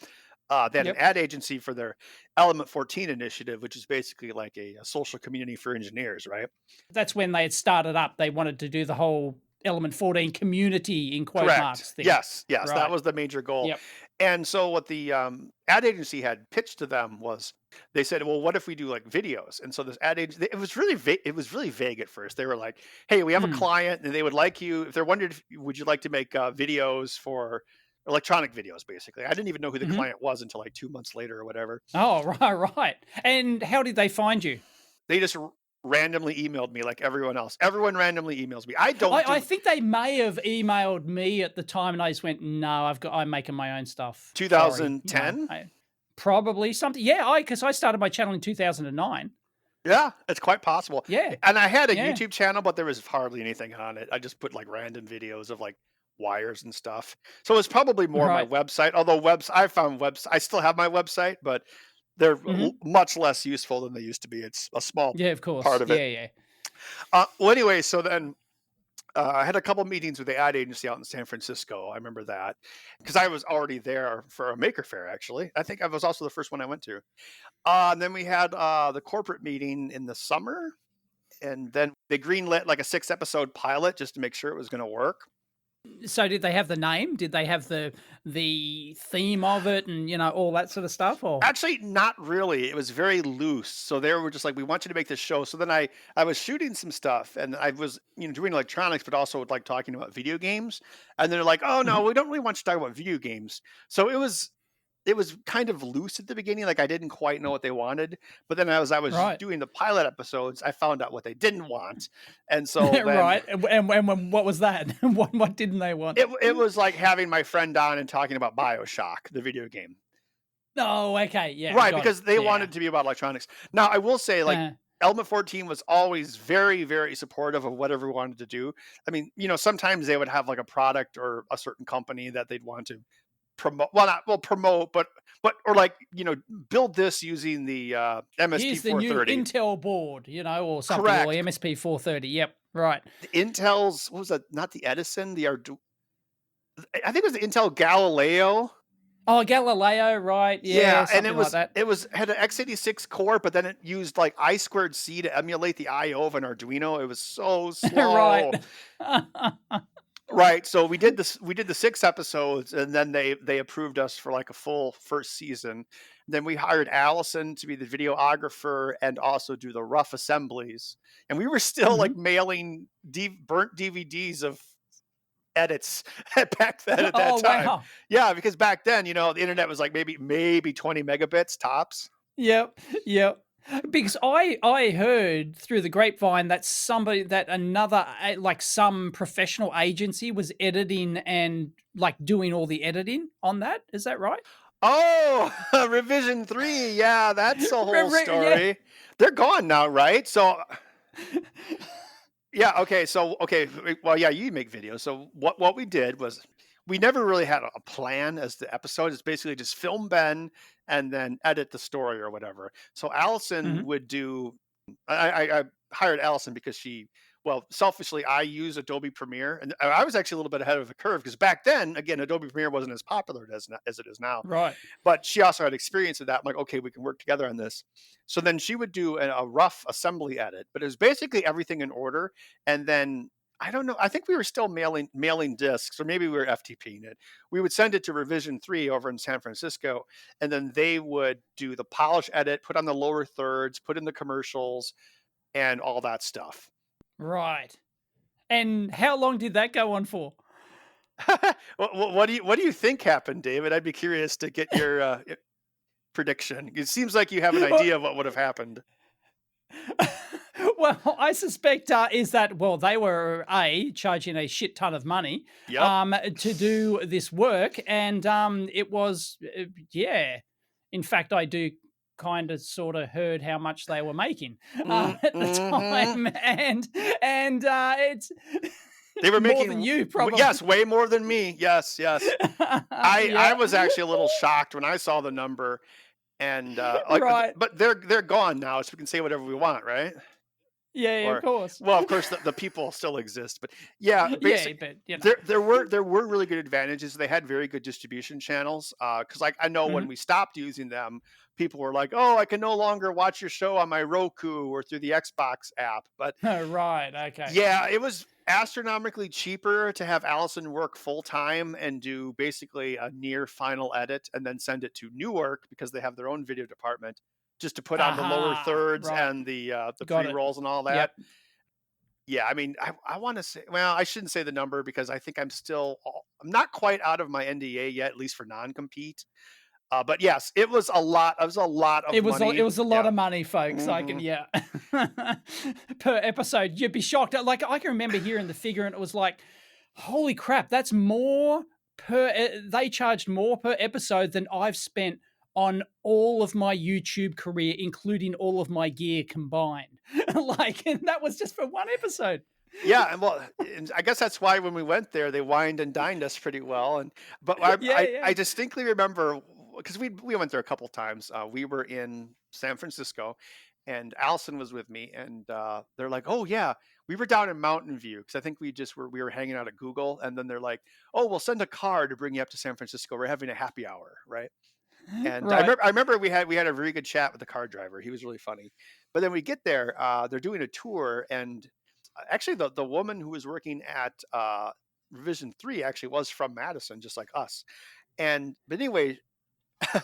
[SPEAKER 3] They had an ad agency for their Element 14 initiative, which is basically like a social community for engineers, right?
[SPEAKER 2] That's when they had started up. They wanted to do the whole Element 14 community in quote
[SPEAKER 3] Correct.
[SPEAKER 2] marks thing.
[SPEAKER 3] Yes, that
[SPEAKER 2] Right.
[SPEAKER 3] was the major goal.
[SPEAKER 2] Yep.
[SPEAKER 3] And so what the ad agency had pitched to them was, they said, "Well, what if we do like videos?" And so this ad agency, it was really vague. It was really vague at first. They were like, "Hey, we have a
[SPEAKER 2] Hmm.
[SPEAKER 3] client, and they would like you. If they're wondering, would you like to make videos for electronic videos?" Basically, I didn't even know who the
[SPEAKER 2] Hmm.
[SPEAKER 3] client was until like 2 months later or whatever.
[SPEAKER 2] Oh, right. And how did they find you?
[SPEAKER 3] They just randomly emailed me like everyone else. Everyone randomly emails me. I don't
[SPEAKER 2] I
[SPEAKER 3] do
[SPEAKER 2] think they may have emailed me at the time, and I just went, "No, I'm making my own stuff. Sorry."
[SPEAKER 3] 2010.
[SPEAKER 2] Probably something. Yeah, because I started my channel in 2009.
[SPEAKER 3] Yeah, it's quite possible.
[SPEAKER 2] Yeah,
[SPEAKER 3] And I had a
[SPEAKER 2] yeah.
[SPEAKER 3] YouTube channel, but there was hardly anything on it. I just put like random videos of like wires and stuff. So it's probably more my
[SPEAKER 2] Right.
[SPEAKER 3] website. Although I found I still have my website, but they're
[SPEAKER 2] Hmm.
[SPEAKER 3] much less useful than they used to be. It's a small
[SPEAKER 2] Yeah, of
[SPEAKER 3] part
[SPEAKER 2] course.
[SPEAKER 3] of it.
[SPEAKER 2] Yeah.
[SPEAKER 3] Well, anyway, so then I had a couple meetings with the ad agency out in San Francisco. I remember that because I was already there for a maker fair. Actually, I think I was also the first one I went to. And then we had the corporate meeting in the summer, and then they greenlit like a 6-episode pilot just to make sure it was going to work.
[SPEAKER 2] So did they have the name? Did they have the theme of it, and all that sort of stuff? Or
[SPEAKER 3] Actually, not really. It was very loose. So they were just like, "We want you to make this show." So then I was shooting some stuff, and I was doing electronics, but also like talking about video games. And they're like, "Oh no,
[SPEAKER 2] Mhm.
[SPEAKER 3] we don't really want you to talk about video games." So it was kind of loose at the beginning. Like I didn't quite know what they wanted, but then as I was
[SPEAKER 2] Right,
[SPEAKER 3] doing the pilot episodes, I found out what they didn't want. And so then
[SPEAKER 2] right. And what was that? What didn't they want?
[SPEAKER 3] it was like having my friend on and talking about BioShock, the video game.
[SPEAKER 2] Oh, okay. Yeah,
[SPEAKER 3] Right,
[SPEAKER 2] got it.
[SPEAKER 3] because they
[SPEAKER 2] Yeah.
[SPEAKER 3] wanted to be about electronics. Now, I will say, like,
[SPEAKER 2] Uh,
[SPEAKER 3] Element 14 was always very, very supportive of whatever we wanted to do. I mean, sometimes they would have like a product or a certain company that they'd want to promote. Well, not well promote, but or like build this using the MSP
[SPEAKER 2] Here's the new
[SPEAKER 3] 430.
[SPEAKER 2] Intel board, or something, or
[SPEAKER 3] Correct.
[SPEAKER 2] MSP 430. Yep. Right.
[SPEAKER 3] The Intel's, what was that? Not the Edison, the Ardu. I think it was the Intel Galileo.
[SPEAKER 2] Oh, Galileo. Right. Yeah.
[SPEAKER 3] Yeah, and
[SPEAKER 2] Something like that.
[SPEAKER 3] it had an x86 core, but then it used like I2C to emulate the I/O of an Arduino. It was so
[SPEAKER 2] Right.
[SPEAKER 3] slow. Right. So we did this. We did the 6 episodes, and then they approved us for like a full first season. Then we hired Allison to be the videographer and also do the rough assemblies. And we were still like
[SPEAKER 2] Mhm.
[SPEAKER 3] mailing burnt DVDs of edits back then at that
[SPEAKER 2] Oh,
[SPEAKER 3] time.
[SPEAKER 2] wow.
[SPEAKER 3] Yeah, because back then, the internet was like maybe 20 megabits tops.
[SPEAKER 2] Yep. Yep. Because I heard through the grapevine that like some professional agency was editing and like doing all the editing on that. Is that right?
[SPEAKER 3] Oh, revision 3. Yeah, that's a whole
[SPEAKER 2] Yeah.
[SPEAKER 3] story. They're gone now, right? So yeah, okay. So okay, well, yeah, you make videos. So what we did was we never really had a plan as the episode. It's basically just film Ben and then edit the story or whatever. So Allison
[SPEAKER 2] Mhm.
[SPEAKER 3] would do. I hired Allison because well, selfishly, I use Adobe Premiere, and I was actually a little bit ahead of the curve because back then, again, Adobe Premiere wasn't as popular as it is now.
[SPEAKER 2] Right.
[SPEAKER 3] But she also had experience with that. I'm like, okay, we can work together on this. So then she would do a rough assembly edit, but it was basically everything in order. And then I don't know. I think we were still mailing discs, or maybe we were FTPing it. We would send it to Revision 3 over in San Francisco, and then they would do the polish edit, put on the lower thirds, put in the commercials, and all that stuff.
[SPEAKER 2] Right. And how long did that go on for?
[SPEAKER 3] What do you think happened, David? I'd be curious to get your prediction. It seems like you have an idea of what would have happened.
[SPEAKER 2] Well, I suspect is that they were charging a shit ton of money
[SPEAKER 3] Yep.
[SPEAKER 2] to do this work, and it was yeah. In fact, I do kind of sort of heard how much they were making at the
[SPEAKER 3] Mm-hmm.
[SPEAKER 2] time, and it's
[SPEAKER 3] They were
[SPEAKER 2] more
[SPEAKER 3] making
[SPEAKER 2] than you probably.
[SPEAKER 3] yes, way more than me. Yes, yes. I
[SPEAKER 2] Yeah.
[SPEAKER 3] was actually a little shocked when I saw the number, and
[SPEAKER 2] Right.
[SPEAKER 3] but they're gone now, so we can say whatever we want, right?
[SPEAKER 2] Yeah, of
[SPEAKER 3] Or,
[SPEAKER 2] course.
[SPEAKER 3] well, of course, the people still exist, but yeah,
[SPEAKER 2] Yeah,
[SPEAKER 3] basically,
[SPEAKER 2] but you know.
[SPEAKER 3] there were really good advantages. They had very good distribution channels. Because like I know when
[SPEAKER 2] Mhm.
[SPEAKER 3] we stopped using them, people were like, "Oh, I can no longer watch your show on my Roku or through the Xbox app." But
[SPEAKER 2] Oh, right. Okay.
[SPEAKER 3] yeah, it was astronomically cheaper to have Allison work full time and do basically a near final edit and then send it to Newark because they have their own video department just to put on the lower
[SPEAKER 2] Aha.
[SPEAKER 3] thirds
[SPEAKER 2] Right.
[SPEAKER 3] and the
[SPEAKER 2] Got
[SPEAKER 3] pre
[SPEAKER 2] it.
[SPEAKER 3] rolls and all that.
[SPEAKER 2] Yep.
[SPEAKER 3] Yeah, I mean, I want to say, well, I shouldn't say the number because I think I'm not quite out of my NDA yet, at least for non compete. But yes, it was a lot. It was a lot of
[SPEAKER 2] It
[SPEAKER 3] money.
[SPEAKER 2] was a lot
[SPEAKER 3] Yeah.
[SPEAKER 2] of money, folks. I can
[SPEAKER 3] Hmm.
[SPEAKER 2] yeah. Per episode, you'd be shocked. Like I can remember hearing the figure, and it was like, holy crap, that's more they charged more per episode than I've spent on all of my YouTube career, including all of my gear combined. Like, and that was just for one episode.
[SPEAKER 3] Yeah, and I guess that's why when we went there, they wined and dined us pretty well. But
[SPEAKER 2] Yeah,
[SPEAKER 3] I
[SPEAKER 2] yeah.
[SPEAKER 3] distinctly remember because we went there a couple times. We were in San Francisco, and Allison was with me, and they're like, "Oh yeah, we were down in Mountain View because I think we were hanging out at Google." And then they're like, "Oh, we'll send a car to bring you up to San Francisco. We're having a happy hour, right?" And
[SPEAKER 2] Right.
[SPEAKER 3] I remember we had a very good chat with the car driver. He was really funny. But then we get there, they're doing a tour, and actually the woman who was working at Revision 3 actually was from Madison, just like us. But anyway,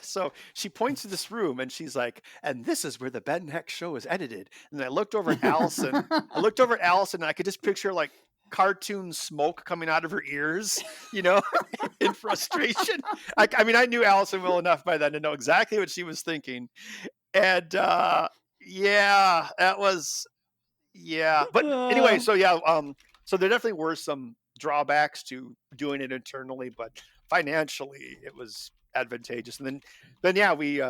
[SPEAKER 3] so she points to this room and she's like, and this is where the Ben Heck show is edited. And I looked over at Allison. I looked over at Allison and I could just picture like cartoon smoke coming out of her ears, you know, in frustration. I mean, I knew Allison well enough by then to know exactly what she was thinking. And yeah, that was yeah. But anyway,
[SPEAKER 2] Uh,
[SPEAKER 3] so yeah, so there definitely were some drawbacks to doing it internally, but financially it was advantageous. And then yeah, we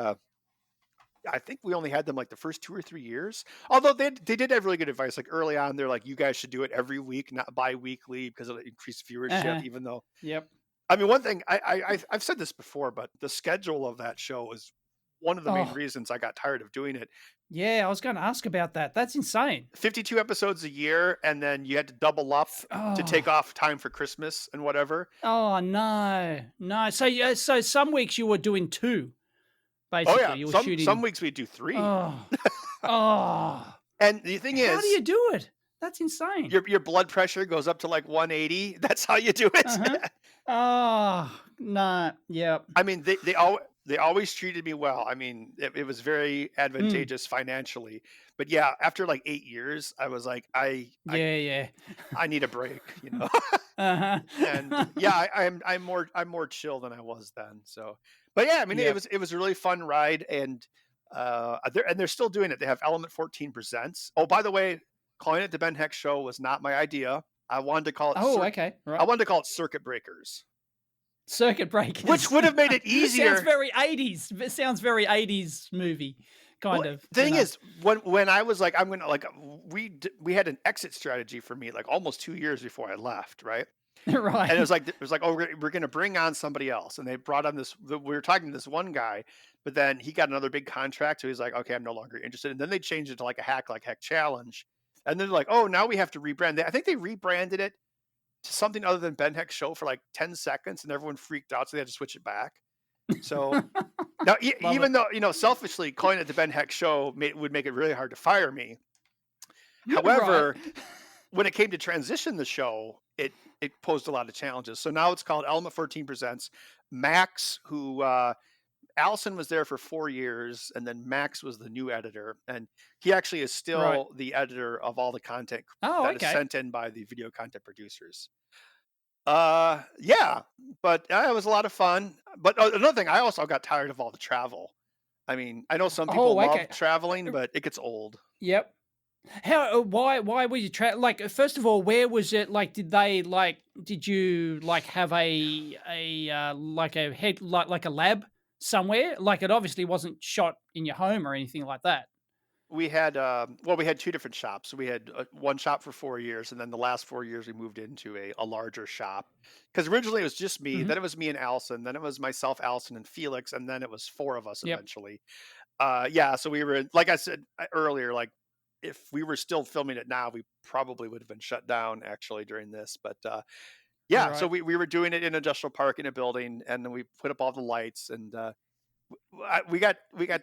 [SPEAKER 3] I think we only had them like the first 2 or 3 years. Although they did have really good advice. Like early on, they're like, you guys should do it every week, not bi-weekly, because it'll increase viewership.
[SPEAKER 2] uh-huh.
[SPEAKER 3] Even though,
[SPEAKER 2] Yep.
[SPEAKER 3] I mean, one thing I've said this before, but the schedule of that show was one of the main
[SPEAKER 2] Oh,
[SPEAKER 3] reasons I got tired of doing it.
[SPEAKER 2] yeah. I was going to ask about that. That's insane.
[SPEAKER 3] 52 episodes a year, and then you had to double up to take
[SPEAKER 2] Oh.
[SPEAKER 3] off time for Christmas and whatever.
[SPEAKER 2] Oh no, no. So yeah, so some weeks you were doing two,
[SPEAKER 3] Oh yeah,
[SPEAKER 2] basically. You were
[SPEAKER 3] some
[SPEAKER 2] shooting.
[SPEAKER 3] weeks we do three.
[SPEAKER 2] Oh, oh.
[SPEAKER 3] And the thing
[SPEAKER 2] How do
[SPEAKER 3] is,
[SPEAKER 2] you do it? That's insane.
[SPEAKER 3] your blood pressure goes up to like 180. That's how you do it.
[SPEAKER 2] Uh huh. Oh no. Yep.
[SPEAKER 3] I mean, they always treated me well. I mean, it was very
[SPEAKER 2] Mm.
[SPEAKER 3] advantageous financially. But yeah, after like 8 years, I was like,
[SPEAKER 2] Yeah. Yeah.
[SPEAKER 3] I need a break, you know.
[SPEAKER 2] Uh
[SPEAKER 3] And
[SPEAKER 2] huh.
[SPEAKER 3] yeah, I'm more chill than I was then. So, but yeah, I mean, it
[SPEAKER 2] Yep.
[SPEAKER 3] was a really fun ride, and they're still doing it. They have Element 14 Presents. Oh, by the way, calling it the Ben Heck Show was not my idea. I wanted to call it
[SPEAKER 2] Oh, okay.
[SPEAKER 3] I
[SPEAKER 2] Right.
[SPEAKER 3] wanted to call it Circuit Breakers,
[SPEAKER 2] Circuit
[SPEAKER 3] which
[SPEAKER 2] breakers.
[SPEAKER 3] would have made it
[SPEAKER 2] Sounds
[SPEAKER 3] easier.
[SPEAKER 2] very 80s. It sounds very 80s movie,
[SPEAKER 3] Well,
[SPEAKER 2] kind of.
[SPEAKER 3] the
[SPEAKER 2] You
[SPEAKER 3] thing
[SPEAKER 2] know.
[SPEAKER 3] is, when I was like, I'm gonna like, we had an exit strategy for me like almost 2 years before I left, right? And
[SPEAKER 2] Right.
[SPEAKER 3] it was like, oh, we're gonna bring on somebody else, and they brought on we were talking to this one guy, but then he got another big contract, so he's like, okay, I'm no longer interested. And then they changed it to like a like heck challenge, and then they're like, oh, now we have to rebrand. I think they rebranded it to something other than Ben Heck Show for like 10 seconds, and everyone freaked out, so they had to switch it back. So now,
[SPEAKER 2] Love it.
[SPEAKER 3] even though selfishly calling it the Ben Heck Show would make it really hard to fire me.
[SPEAKER 2] Right.
[SPEAKER 3] However, when it came to transition the show, it posed a lot of challenges. So now it's called Element 14 Presents. Max, who Allison was there for 4 years, and then Max was the new editor, and he actually is
[SPEAKER 2] Right.
[SPEAKER 3] still the editor of all the content
[SPEAKER 2] Oh,
[SPEAKER 3] that is
[SPEAKER 2] okay.
[SPEAKER 3] sent in by the video content producers. Yeah, but it was a lot of fun. But another thing, I also got tired of all the travel. I mean, I know some people
[SPEAKER 2] Oh, okay.
[SPEAKER 3] love traveling, but it gets old.
[SPEAKER 2] Yep. How? Why were you like? First of all, where was it? Like, did they like? Did you like have like a head like a lab somewhere? Like, it obviously wasn't shot in your home or anything like that.
[SPEAKER 3] We had we had two different shops. So we had one shop for 4 years, and then the last 4 years we moved into a larger shop. Because originally it was just me,
[SPEAKER 2] Hmm.
[SPEAKER 3] then it was me and Allison, then it was myself, Allison, and Felix, and then it was four of us
[SPEAKER 2] Yep.
[SPEAKER 3] eventually. Yeah, so we were like I said earlier, like if we were still filming it now, we probably would have been shut down actually during this. But yeah, so
[SPEAKER 2] Right.
[SPEAKER 3] we were doing it in industrial park in a building, and then we put up all the lights, and we got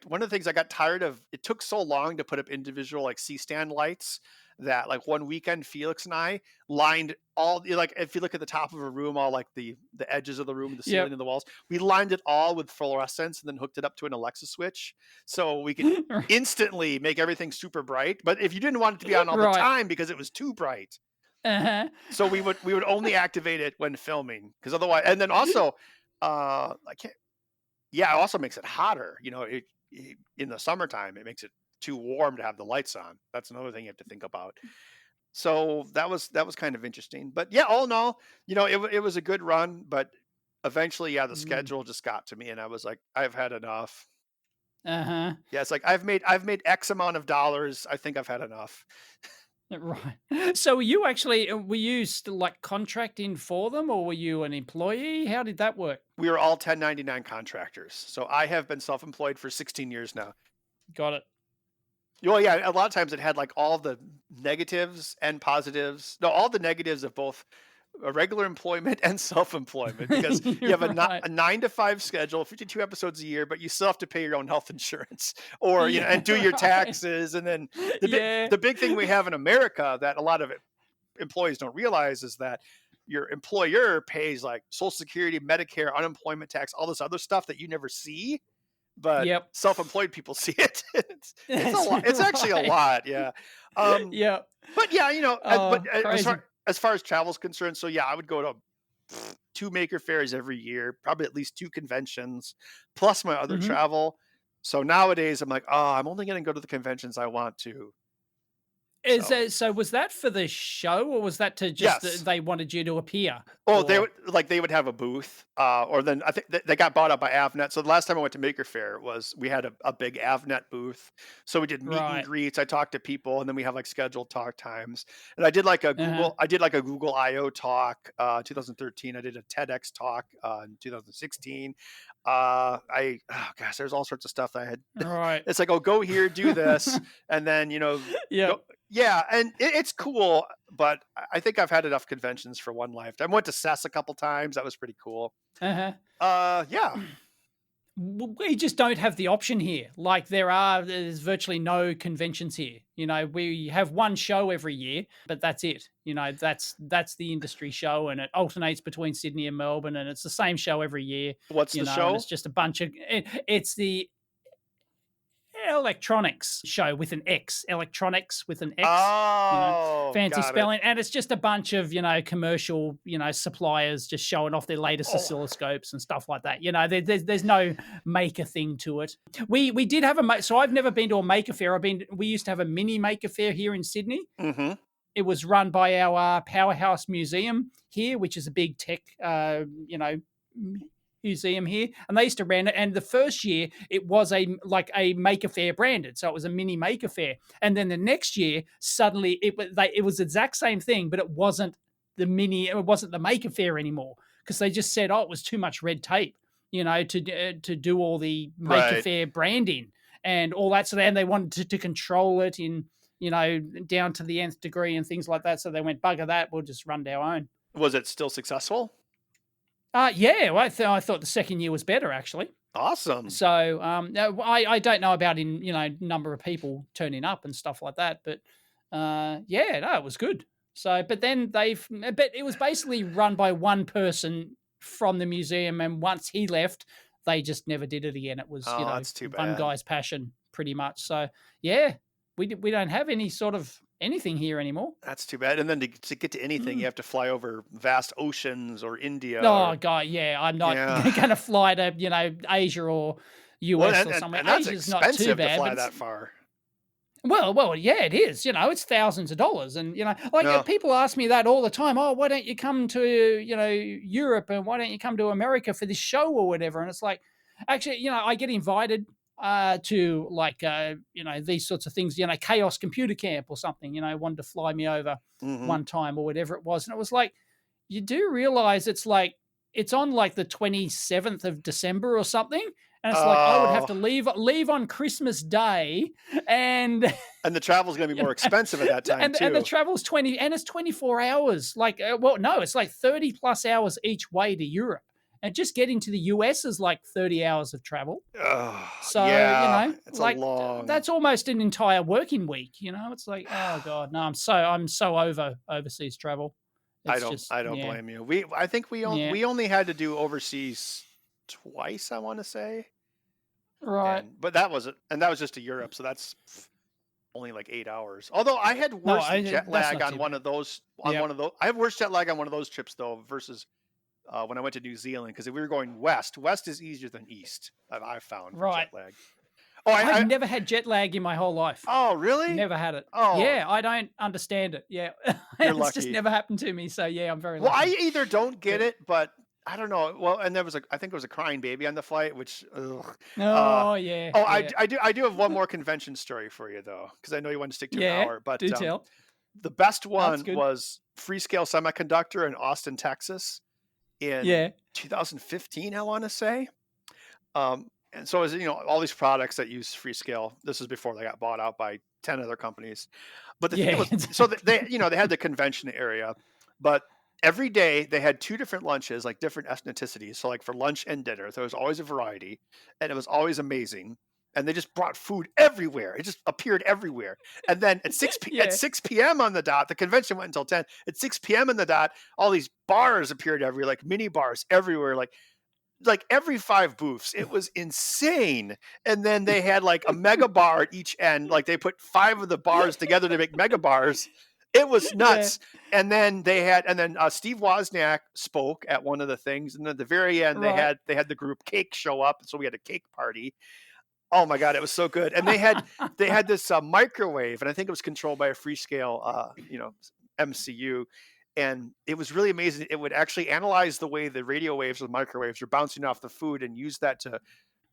[SPEAKER 3] one of the things I got tired of. It took so long to put up individual like C-stand lights that like one weekend Felix and I lined all like if you look at the top of a room, all like the edges of the room, the ceiling
[SPEAKER 2] Yep.
[SPEAKER 3] and the walls, we lined it all with fluorescence and then hooked it up to an Alexa switch so we could instantly make everything super bright. But if you didn't want it to be on all the
[SPEAKER 2] Right.
[SPEAKER 3] time because it was too bright,
[SPEAKER 2] Uh-huh.
[SPEAKER 3] so we would only activate it when filming because otherwise, and then also I can't. Yeah, it also makes it hotter. In the summertime, it makes it too warm to have the lights on. That's another thing you have to think about. So that was kind of interesting. But yeah, all in all, it was a good run. But eventually, yeah, the
[SPEAKER 2] Mm.
[SPEAKER 3] schedule just got to me, and I was like, I've had enough.
[SPEAKER 2] Uh-huh.
[SPEAKER 3] Yeah, it's like I've made X amount of dollars. I think I've had enough.
[SPEAKER 2] Right. So were you still like contracting for them, or were you an employee? How did that work?
[SPEAKER 3] We were all 1099 contractors. So I have been self-employed for 16 years now.
[SPEAKER 2] Got it.
[SPEAKER 3] Well, yeah, a lot of times it had like all the negatives and positives. No, all the negatives of both a regular employment and self-employment because you have
[SPEAKER 2] Right.
[SPEAKER 3] a 9 to 5 schedule, 52 episodes a year, but you still have to pay your own health insurance or,
[SPEAKER 2] Yeah,
[SPEAKER 3] and do your
[SPEAKER 2] right.
[SPEAKER 3] taxes. And then
[SPEAKER 2] Yeah.
[SPEAKER 3] the big thing we have in America that a lot of employees don't realize is that your employer pays like Social Security, Medicare, unemployment tax, all this other stuff that you never see, but
[SPEAKER 2] Yep.
[SPEAKER 3] self-employed people see it. It's a
[SPEAKER 2] That's
[SPEAKER 3] lot. It's actually a
[SPEAKER 2] right.
[SPEAKER 3] lot. Yeah. Um,
[SPEAKER 2] Yep.
[SPEAKER 3] but yeah, but
[SPEAKER 2] Oh, crazy.
[SPEAKER 3] as far as travel is concerned, so yeah, I would go to 2 maker fairs every year, probably at least 2 conventions, plus my other
[SPEAKER 2] Mhm.
[SPEAKER 3] travel. So nowadays I'm like, oh, I'm only going to go to the conventions I want to. So
[SPEAKER 2] So was that for the show, or was that to just
[SPEAKER 3] yes.
[SPEAKER 2] they wanted you to appear?
[SPEAKER 3] Oh,
[SPEAKER 2] Or
[SPEAKER 3] they would have a booth, or then I think they got bought up by Avnet. So the last time I went to Maker Faire we had a big Avnet booth. So we did meet and
[SPEAKER 2] right.
[SPEAKER 3] greets. I talked to people, and then we have like scheduled talk times. And I did like a
[SPEAKER 2] Uh-huh.
[SPEAKER 3] Google I/O talk, 2013. I did a TEDx talk in 2016. Oh gosh, there's all sorts of stuff I had.
[SPEAKER 2] Right.
[SPEAKER 3] It's like, oh, go here, do this, and then
[SPEAKER 2] Yep.
[SPEAKER 3] go. Yeah, and it's cool, but I think I've had enough conventions for one lifetime. I went to CES a couple times. That was pretty cool.
[SPEAKER 2] Uh-huh.
[SPEAKER 3] Yeah.
[SPEAKER 2] We just don't have the option here. Like there's virtually no conventions here. We have one show every year, but that's it. That's the industry show, and it alternates between Sydney and Melbourne, and it's the same show every year.
[SPEAKER 3] What's the
[SPEAKER 2] And
[SPEAKER 3] show?
[SPEAKER 2] it's just a bunch of it's the electronics show with an X, electronics with an X,
[SPEAKER 3] Oh,
[SPEAKER 2] fancy
[SPEAKER 3] got it.
[SPEAKER 2] spelling. And it's just a bunch of, commercial, suppliers just showing off their latest
[SPEAKER 3] Oh.
[SPEAKER 2] oscilloscopes and stuff like that. There's no maker thing to it. We did have so I've never been to a maker fair. We used to have a mini maker fair here in Sydney.
[SPEAKER 3] Mm-hmm.
[SPEAKER 2] It was run by our Powerhouse Museum here, which is a big tech, museum here, and they used to run it. And the first year it was a maker fair branded, so it was a mini maker fair. And then the next year suddenly it was the exact same thing, but it wasn't the maker fair anymore, because they just said, oh, it was too much red tape, to do all the maker
[SPEAKER 3] Right.
[SPEAKER 2] fair branding and all that. So then they wanted to control it in down to the nth degree and things like that. So they went, bugger that, we'll just run our own.
[SPEAKER 3] Was it still successful?
[SPEAKER 2] Yeah, well, I thought the second year was better, actually.
[SPEAKER 3] Awesome.
[SPEAKER 2] So I don't know about number of people turning up and stuff like that, but yeah, no, it was good. So, but then but it was basically run by one person from the museum, and once he left, they just never did it again. It was
[SPEAKER 3] that's too
[SPEAKER 2] one
[SPEAKER 3] bad.
[SPEAKER 2] guy's passion, pretty much. So yeah, we don't have any sort of anything here anymore.
[SPEAKER 3] That's too bad. And then to get to anything, you have to fly over vast oceans or India.
[SPEAKER 2] Oh God, yeah, I'm not going to fly to Asia or US or somewhere.
[SPEAKER 3] And that's
[SPEAKER 2] Asia's
[SPEAKER 3] expensive
[SPEAKER 2] not too bad,
[SPEAKER 3] to fly
[SPEAKER 2] but
[SPEAKER 3] that far.
[SPEAKER 2] Well, yeah, it is. It's thousands of dollars, and
[SPEAKER 3] Yeah.
[SPEAKER 2] people ask me that all the time. Oh, why don't you come to Europe, and why don't you come to America for this show or whatever? And it's like, actually, I get invited to these sorts of things. Chaos Computer Camp or something. Wanted to fly me over
[SPEAKER 3] Mhm.
[SPEAKER 2] one time or whatever it was, and it was like, you do realize it's on like the 27th of December or something. And it's like I would have to leave on Christmas Day, and
[SPEAKER 3] the travel's going to be more expensive at that time too.
[SPEAKER 2] And the travel's 24 hours. Like, well, no, it's like 30 plus hours each way to Europe. And just getting to the US is like 30 hours of travel. So,
[SPEAKER 3] yeah, it's
[SPEAKER 2] like
[SPEAKER 3] long...
[SPEAKER 2] that's almost an entire working week, It's like, oh God, no, I'm so over overseas travel.
[SPEAKER 3] I don't blame you. I think we only had to do overseas twice, I want to say.
[SPEAKER 2] Right.
[SPEAKER 3] But that was just to Europe, so that's only like 8 hours. Although I had worse jet lag on one of those. I have worse jet lag on one of those trips though versus when I went to New Zealand, because if we were going west is easier than east. I've found for jet lag.
[SPEAKER 2] Oh, I've never had jet lag in my whole life.
[SPEAKER 3] Oh, really?
[SPEAKER 2] Never had it.
[SPEAKER 3] Oh,
[SPEAKER 2] yeah. I don't understand it. Yeah, it's just never happened to me. So yeah, I'm very lucky.
[SPEAKER 3] Well, I either don't get it, but I don't know. Well, and I think there was a crying baby on the flight, which.
[SPEAKER 2] Yeah. Oh,
[SPEAKER 3] I do have one more convention story for you though, because I know you want to stick to an hour. But
[SPEAKER 2] do tell.
[SPEAKER 3] The best one was Freescale Semiconductor in Austin, Texas, in 2015. I want to say. And so, as all these products that use Freescale, this is before they got bought out by 10 other companies. But the thing was, so they had the convention area, but every day they had 2 different lunches, like different ethnicities. So, like for lunch and dinner, there was always a variety, and it was always amazing. And they just brought food everywhere. It just appeared everywhere. And then at 6 p.m. on the dot, the convention went until 10. At 6 p.m. on the dot, all these bars appeared everywhere, like mini bars everywhere, like every 5 booths. It was insane. And then they had like a mega bar at each end. Like they put 5 of the bars together to make mega bars. It was nuts. Yeah. And then Steve Wozniak spoke at one of the things. And at the very end, they had the group Cake show up. So we had a cake party. Oh my God, it was so good. And they had this microwave, and I think it was controlled by a Freescale, MCU. And it was really amazing. It would actually analyze the way the radio waves or the microwaves are bouncing off the food and use that to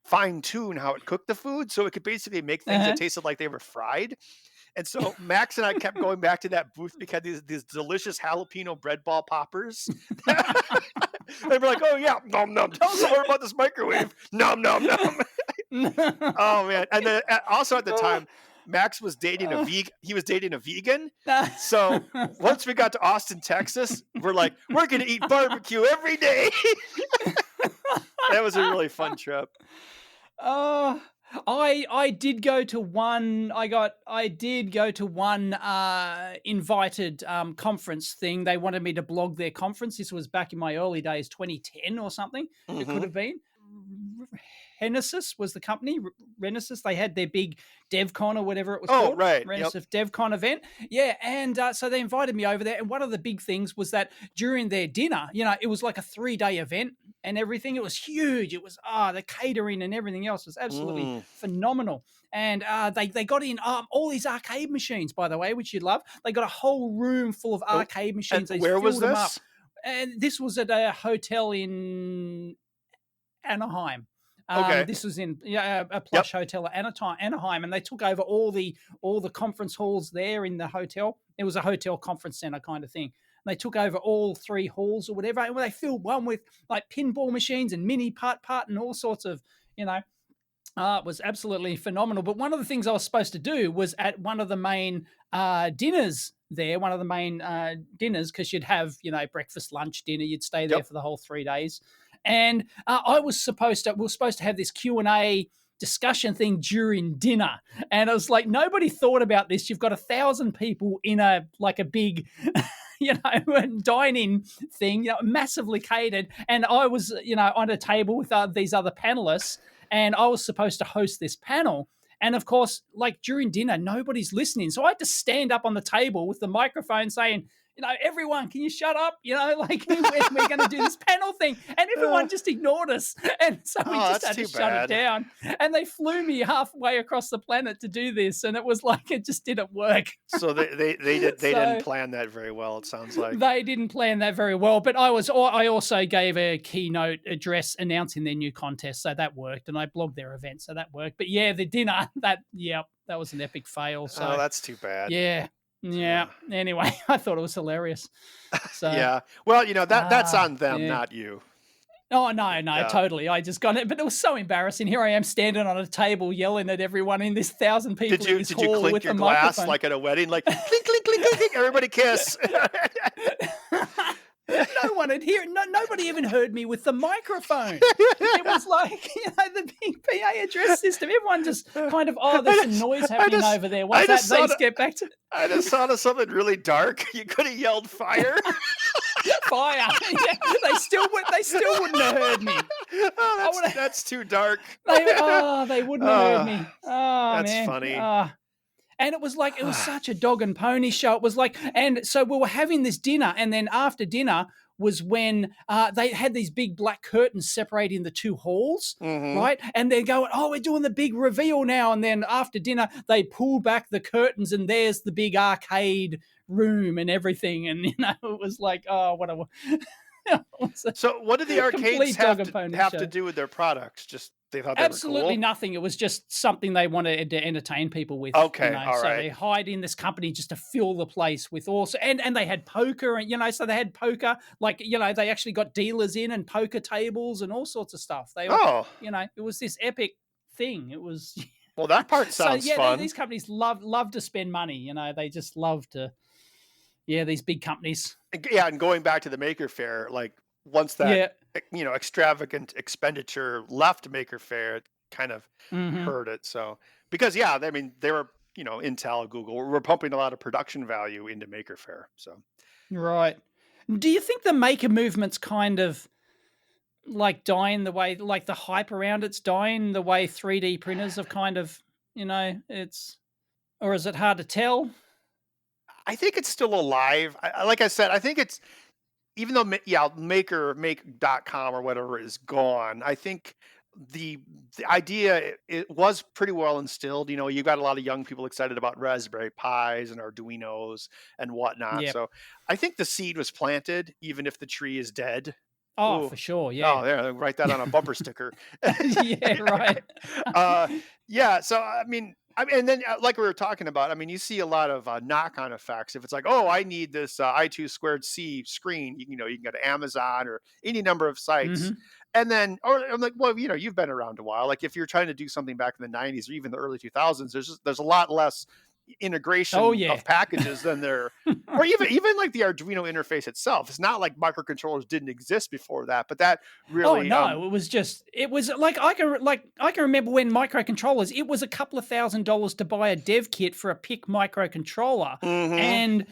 [SPEAKER 3] fine tune how it cooked the food. So it could basically make things that tasted like they were fried. And so Max and I kept going back to that booth because these delicious jalapeno bread ball poppers. And we're like, oh yeah, nom nom. Tell us more about this microwave. Nom nom nom. Oh man. And then also at the time, Max was dating a vegan. He was dating a vegan. So once we got to Austin, Texas, we're like, we're going to eat barbecue every day. That was a really fun trip.
[SPEAKER 2] I did go to one. I did go to one invited conference thing. They wanted me to blog their conference. This was back in my early days, 2010 or something. It could have been. Renesas was the company. Renesas. They had their big DevCon or whatever it was called.
[SPEAKER 3] Right.
[SPEAKER 2] Renesas DevCon event. Yeah, and so they invited me over there. And one of the big things was that during their dinner, it was like a 3-day event and everything. It was huge. It was the catering and everything else was absolutely phenomenal. And they got in all these arcade machines, by the way, which you'd love. They got a whole room full of arcade machines.
[SPEAKER 3] And where was this?
[SPEAKER 2] Up. And this was at a hotel in Anaheim. This was in a plush hotel at Anaheim, and they took over all the conference halls there in the hotel. It was a hotel conference center kind of thing. And they took over all 3 halls or whatever, and they filled one with like pinball machines and mini putt and all sorts of, it was absolutely phenomenal. But one of the things I was supposed to do was at one of the main dinners there, because you'd have, breakfast, lunch, dinner, you'd stay there for the whole 3 days. And we were supposed to have this Q&A discussion thing during dinner. And I was like, nobody thought about this. You've got 1,000 people in a big, dining thing, massively catered. And I was, on a table with these other panelists, and I was supposed to host this panel. And of course, during dinner, nobody's listening. So I had to stand up on the table with the microphone saying, everyone, can you shut up? We're going to do this panel thing. And everyone just ignored us. And so we just had to shut it down. And they flew me halfway across the planet to do this. And it was it just didn't work.
[SPEAKER 3] So they didn't plan that very well, it sounds like.
[SPEAKER 2] They didn't plan that very well. But I also gave a keynote address announcing their new contest. So that worked. And I blogged their event. So that worked. But yeah, the dinner, that was an epic fail. So
[SPEAKER 3] that's too bad.
[SPEAKER 2] Yeah. Anyway, I thought it was hilarious. So
[SPEAKER 3] yeah. Well, that's on them, not you.
[SPEAKER 2] Oh, no,
[SPEAKER 3] Yeah.
[SPEAKER 2] totally. I just got it, but it was so embarrassing. Here I am standing on a table yelling at everyone in this 1,000 people in this
[SPEAKER 3] Did you
[SPEAKER 2] hall
[SPEAKER 3] clink
[SPEAKER 2] with
[SPEAKER 3] your
[SPEAKER 2] a
[SPEAKER 3] glass
[SPEAKER 2] microphone.
[SPEAKER 3] like at a wedding, like clink, clink, clink, clink, clink, everybody kiss?
[SPEAKER 2] No one had heard. Nobody even heard me with the microphone. It was like, the big PA address system. Everyone just kind of, there's some noise happening over there. What's that? They just get back to
[SPEAKER 3] I just thought of something really dark. You could have yelled fire.
[SPEAKER 2] fire. Yeah, they still wouldn't have heard me.
[SPEAKER 3] That's too dark.
[SPEAKER 2] They wouldn't have heard me. Oh,
[SPEAKER 3] that's
[SPEAKER 2] man.
[SPEAKER 3] funny.
[SPEAKER 2] And it was like, it was such a dog and pony show. It was like, and so we were having this dinner, and then after dinner was when they had these big black curtains separating the two halls, right? And they're going, we're doing the big reveal now. And then after dinner, they pull back the curtains, and there's the big arcade room and everything. And, it was like, what a...
[SPEAKER 3] So what did the arcades have to do with their products? Just they thought they
[SPEAKER 2] absolutely
[SPEAKER 3] were cool?
[SPEAKER 2] Nothing. It was just something they wanted to entertain people with.
[SPEAKER 3] Okay, all
[SPEAKER 2] so
[SPEAKER 3] right.
[SPEAKER 2] they hired in this company just to fill the place with also, and they had poker, and so they had poker, like they actually got dealers in and poker tables and all sorts of stuff. They were, it was this epic thing. It was.
[SPEAKER 3] Well, that part sounds fun.
[SPEAKER 2] These companies love to spend money. They just love to. Yeah, these big companies.
[SPEAKER 3] Yeah, and going back to the Maker Faire, like once that extravagant expenditure left Maker Faire, it kind of hurt it. So because they were Intel, Google were pumping a lot of production value into Maker Faire. So
[SPEAKER 2] right. Do you think the maker movement's kind of like dying the way, like the hype around it's dying the way 3D printers have kind of, or is it hard to tell?
[SPEAKER 3] I think it's still alive. Like I said, I think it's, even though make.com or whatever is gone, I think the idea, it was pretty well instilled. You've got a lot of young people excited about Raspberry Pis and Arduinos and whatnot. Yep. So I think the seed was planted, even if the tree is dead.
[SPEAKER 2] Oh, for sure. Yeah.
[SPEAKER 3] Oh, there, write that on a bumper sticker.
[SPEAKER 2] Yeah, right.
[SPEAKER 3] So, and then like we were talking about, you see a lot of knock-on effects. If it's like, I need this I2²C screen, you can go to Amazon or any number of sites. And then, or I'm like, well, you've been around a while. Like if you're trying to do something back in the 90s or even the early 2000s, there's a lot less integration of packages than there, or even like the Arduino interface itself. It's not like microcontrollers didn't exist before that, but that really
[SPEAKER 2] it was like I can remember when microcontrollers, it was a couple of $1,000s to buy a dev kit for a PIC microcontroller, and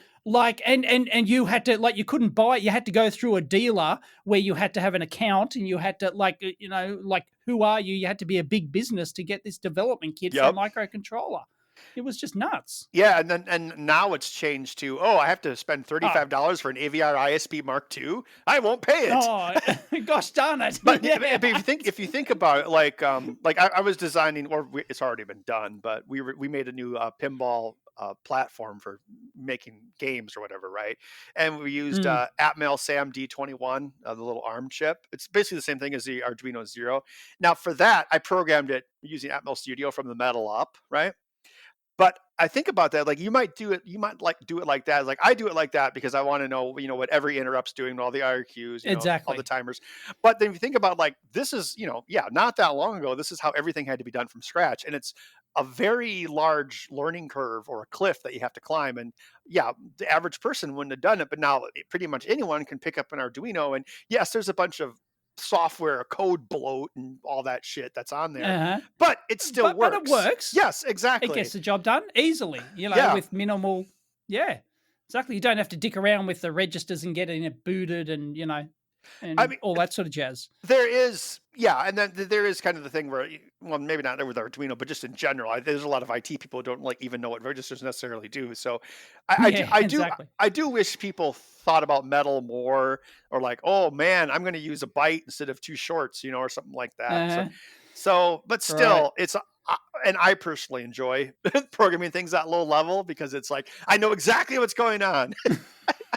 [SPEAKER 2] and you had to, you couldn't buy it, you had to go through a dealer where you had to have an account, and you had to who are you had to be a big business to get this development kit for a microcontroller. It was just nuts.
[SPEAKER 3] Yeah, and now it's changed to, I have to spend $35 for an AVR ISP Mark II. I won't pay it.
[SPEAKER 2] Oh, gosh darn it!
[SPEAKER 3] But if you think about it, like I was designing, it's already been done, but we made a new pinball platform for making games or whatever, right? And we used Atmel SAM D21, the little ARM chip. It's basically the same thing as the Arduino Zero. Now for that, I programmed it using Atmel Studio from the metal up, right? But I think about that, you might do it like that. Like I do it like that because I want to know, what every interrupt's doing, all the IRQs,
[SPEAKER 2] exactly,
[SPEAKER 3] all the timers. But then if you think about this is, not that long ago, this is how everything had to be done from scratch. And it's a very large learning curve or a cliff that you have to climb. And the average person wouldn't have done it. But now pretty much anyone can pick up an Arduino. And yes, there's a bunch of software code bloat and all that shit that's on there, but it still works.
[SPEAKER 2] But it works.
[SPEAKER 3] Yes, exactly.
[SPEAKER 2] It gets the job done easily, with minimal. Yeah, exactly. You don't have to dick around with the registers and getting it booted and all that sort of jazz.
[SPEAKER 3] There is, and then there is kind of the thing where, maybe not with Arduino, but just in general, there's a lot of IT people who don't even know what registers necessarily do. So I do wish people thought about metal more, or oh man, I'm going to use a byte instead of 2 shorts, or something like that. So, but still, it's, and I personally enjoy programming things at low level because it's I know exactly what's going on.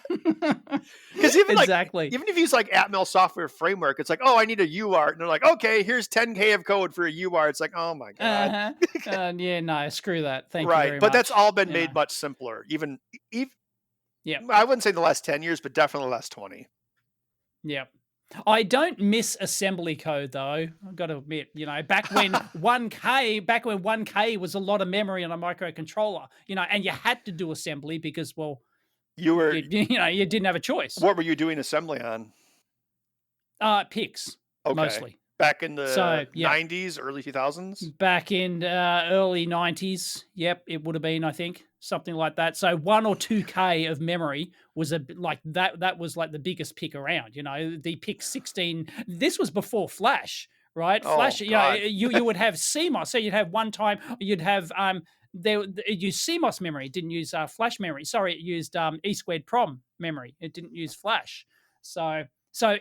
[SPEAKER 3] Because even even if you use Atmel software framework, it's I need a UART, and they're like, okay, here's 10K of code for a UART. It's oh my god.
[SPEAKER 2] No, screw that. Thank you very much.
[SPEAKER 3] But that's all been made much simpler. Even I wouldn't say the last 10 years, but definitely the last 20.
[SPEAKER 2] Yeah. I don't miss assembly code though. I've got to admit, back when 1K was a lot of memory on a microcontroller, and you had to do assembly because, well,
[SPEAKER 3] You were,
[SPEAKER 2] you didn't have a choice.
[SPEAKER 3] what were you doing assembly on?
[SPEAKER 2] PICs,
[SPEAKER 3] Okay.
[SPEAKER 2] mostly.
[SPEAKER 3] Back in the
[SPEAKER 2] So, yeah.
[SPEAKER 3] 90s, early 2000s?
[SPEAKER 2] Back in early 90s. Yep, it would have been, I think, something like that. So 1 or 2K of memory was like that was like the biggest pick around, the PIC 16. This was before Flash, right?
[SPEAKER 3] Oh,
[SPEAKER 2] Flash,
[SPEAKER 3] God.
[SPEAKER 2] you would have CMOS. So you'd have one time, you'd have it used CMOS memory, it didn't use flash memory. Sorry, it used E squared prom memory. It didn't use flash. So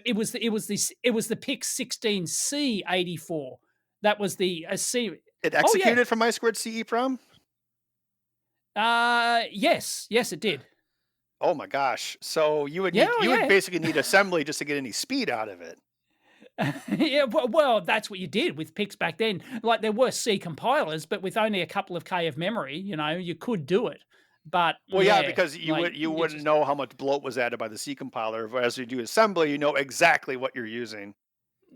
[SPEAKER 2] it was the PIC 16C 84. That was the C.
[SPEAKER 3] It executed from I squared CE prom?
[SPEAKER 2] Yes, it did.
[SPEAKER 3] Oh my gosh! So you would would basically need assembly just to get any speed out of it.
[SPEAKER 2] Yeah, well, that's what you did with PICs back then. Like there were C compilers, but with only a couple of K of memory, you could do it. But
[SPEAKER 3] because you wouldn't know how much bloat was added by the C compiler. Whereas you do assembly, you know exactly what you're using.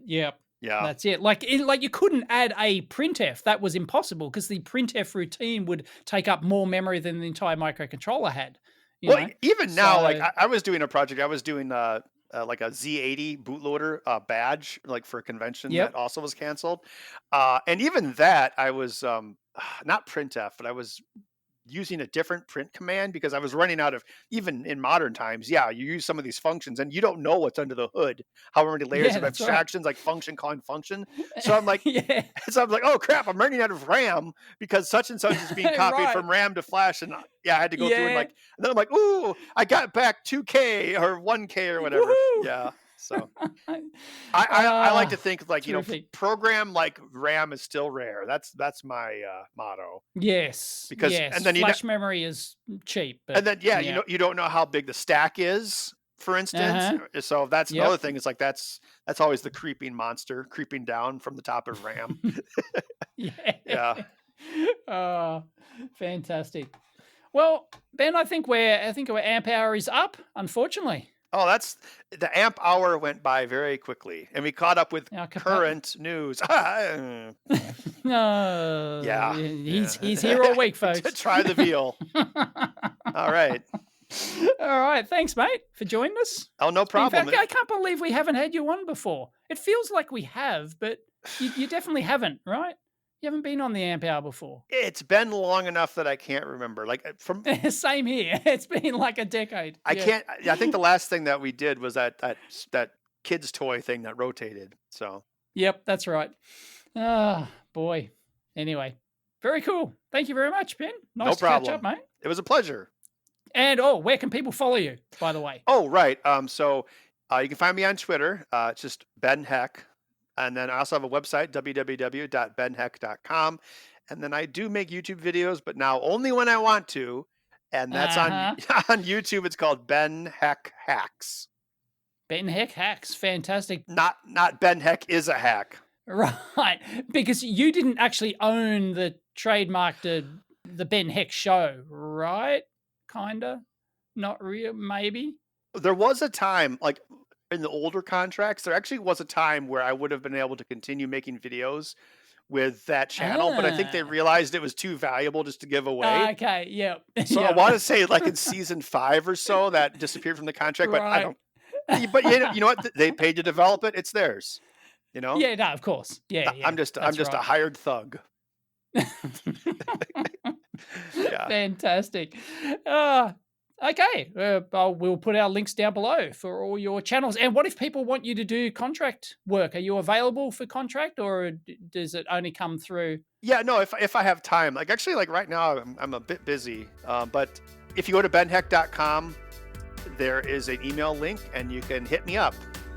[SPEAKER 2] Yep.
[SPEAKER 3] Yeah,
[SPEAKER 2] that's it. Like you couldn't add a printf. That was impossible because the printf routine would take up more memory than the entire microcontroller had.
[SPEAKER 3] Even now, like I was doing a project. I was doing like a Z80 bootloader badge, like for a convention that also was canceled. And even that, I was not printf, but I was using a different print command because I was running out of, even in modern times, you use some of these functions and you don't know what's under the hood, how many layers of abstractions, like function calling function. So I'm like, so I'm like, oh crap, I'm running out of RAM because such and such is being copied from RAM to flash. And I had to go through and then I'm like, ooh, I got back 2K or 1K or whatever. Woo-hoo! Yeah. So I like to think like, terrific. Program like RAM is still rare. That's my motto.
[SPEAKER 2] Yes.
[SPEAKER 3] Because and then
[SPEAKER 2] flash memory is cheap. But,
[SPEAKER 3] and then you don't know how big the stack is, for instance. So that's another thing. It's like that's always the creeping monster creeping down from the top of RAM. Yeah.
[SPEAKER 2] Oh, fantastic. Well, Ben, I think our amp hour is up, unfortunately.
[SPEAKER 3] Oh, that's the amp hour went by very quickly, and we caught up with current news.
[SPEAKER 2] No, he's here all week, folks.
[SPEAKER 3] Try the veal. All right.
[SPEAKER 2] All right. Thanks, mate, for joining us.
[SPEAKER 3] Oh, no problem.
[SPEAKER 2] I can't believe we haven't had you on before. It feels like we have, but you definitely haven't, right? You haven't been on the amp hour before.
[SPEAKER 3] It's been long enough that I can't remember. Like from
[SPEAKER 2] same here. It's been like a decade.
[SPEAKER 3] I think the last thing that we did was that kids toy thing that rotated. So.
[SPEAKER 2] Yep, that's right. Ah, boy. Anyway, very cool. Thank you very much, Ben. Nice to catch up, mate.
[SPEAKER 3] It was a pleasure.
[SPEAKER 2] And where can people follow you, by the way?
[SPEAKER 3] Oh, right. So you can find me on Twitter. It's just Ben Heck. And then I also have a website, www.benheck.com. And then I do make YouTube videos, but now only when I want to. And that's on YouTube. It's called Ben Heck Hacks.
[SPEAKER 2] Ben Heck Hacks. Fantastic.
[SPEAKER 3] Not Ben Heck is a hack.
[SPEAKER 2] Right. Because you didn't actually own the trademark to the Ben Heck show, right? Kinda. Not real, maybe.
[SPEAKER 3] There was a time, like in the older contracts, there actually was a time where I would have been able to continue making videos with that channel, but I think they realized it was too valuable just to give away.
[SPEAKER 2] Okay, yeah.
[SPEAKER 3] So I want to say like in season 5 or so that disappeared from the contract, but I don't. But you know what? They paid to develop it. It's theirs.
[SPEAKER 2] Yeah, no, of course. Yeah.
[SPEAKER 3] I'm just a hired thug. Yeah.
[SPEAKER 2] Fantastic. Okay, we'll put our links down below for all your channels. And what if people want you to do contract work? Are you available for contract, or does it only come through?
[SPEAKER 3] Yeah, no, if I have time. Like actually, like right now, I'm a bit busy. But if you go to benheck.com, there is an email link, and you can hit me up.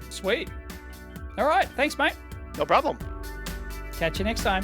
[SPEAKER 2] Sweet. All right, thanks, mate.
[SPEAKER 3] No problem.
[SPEAKER 2] Catch you next time.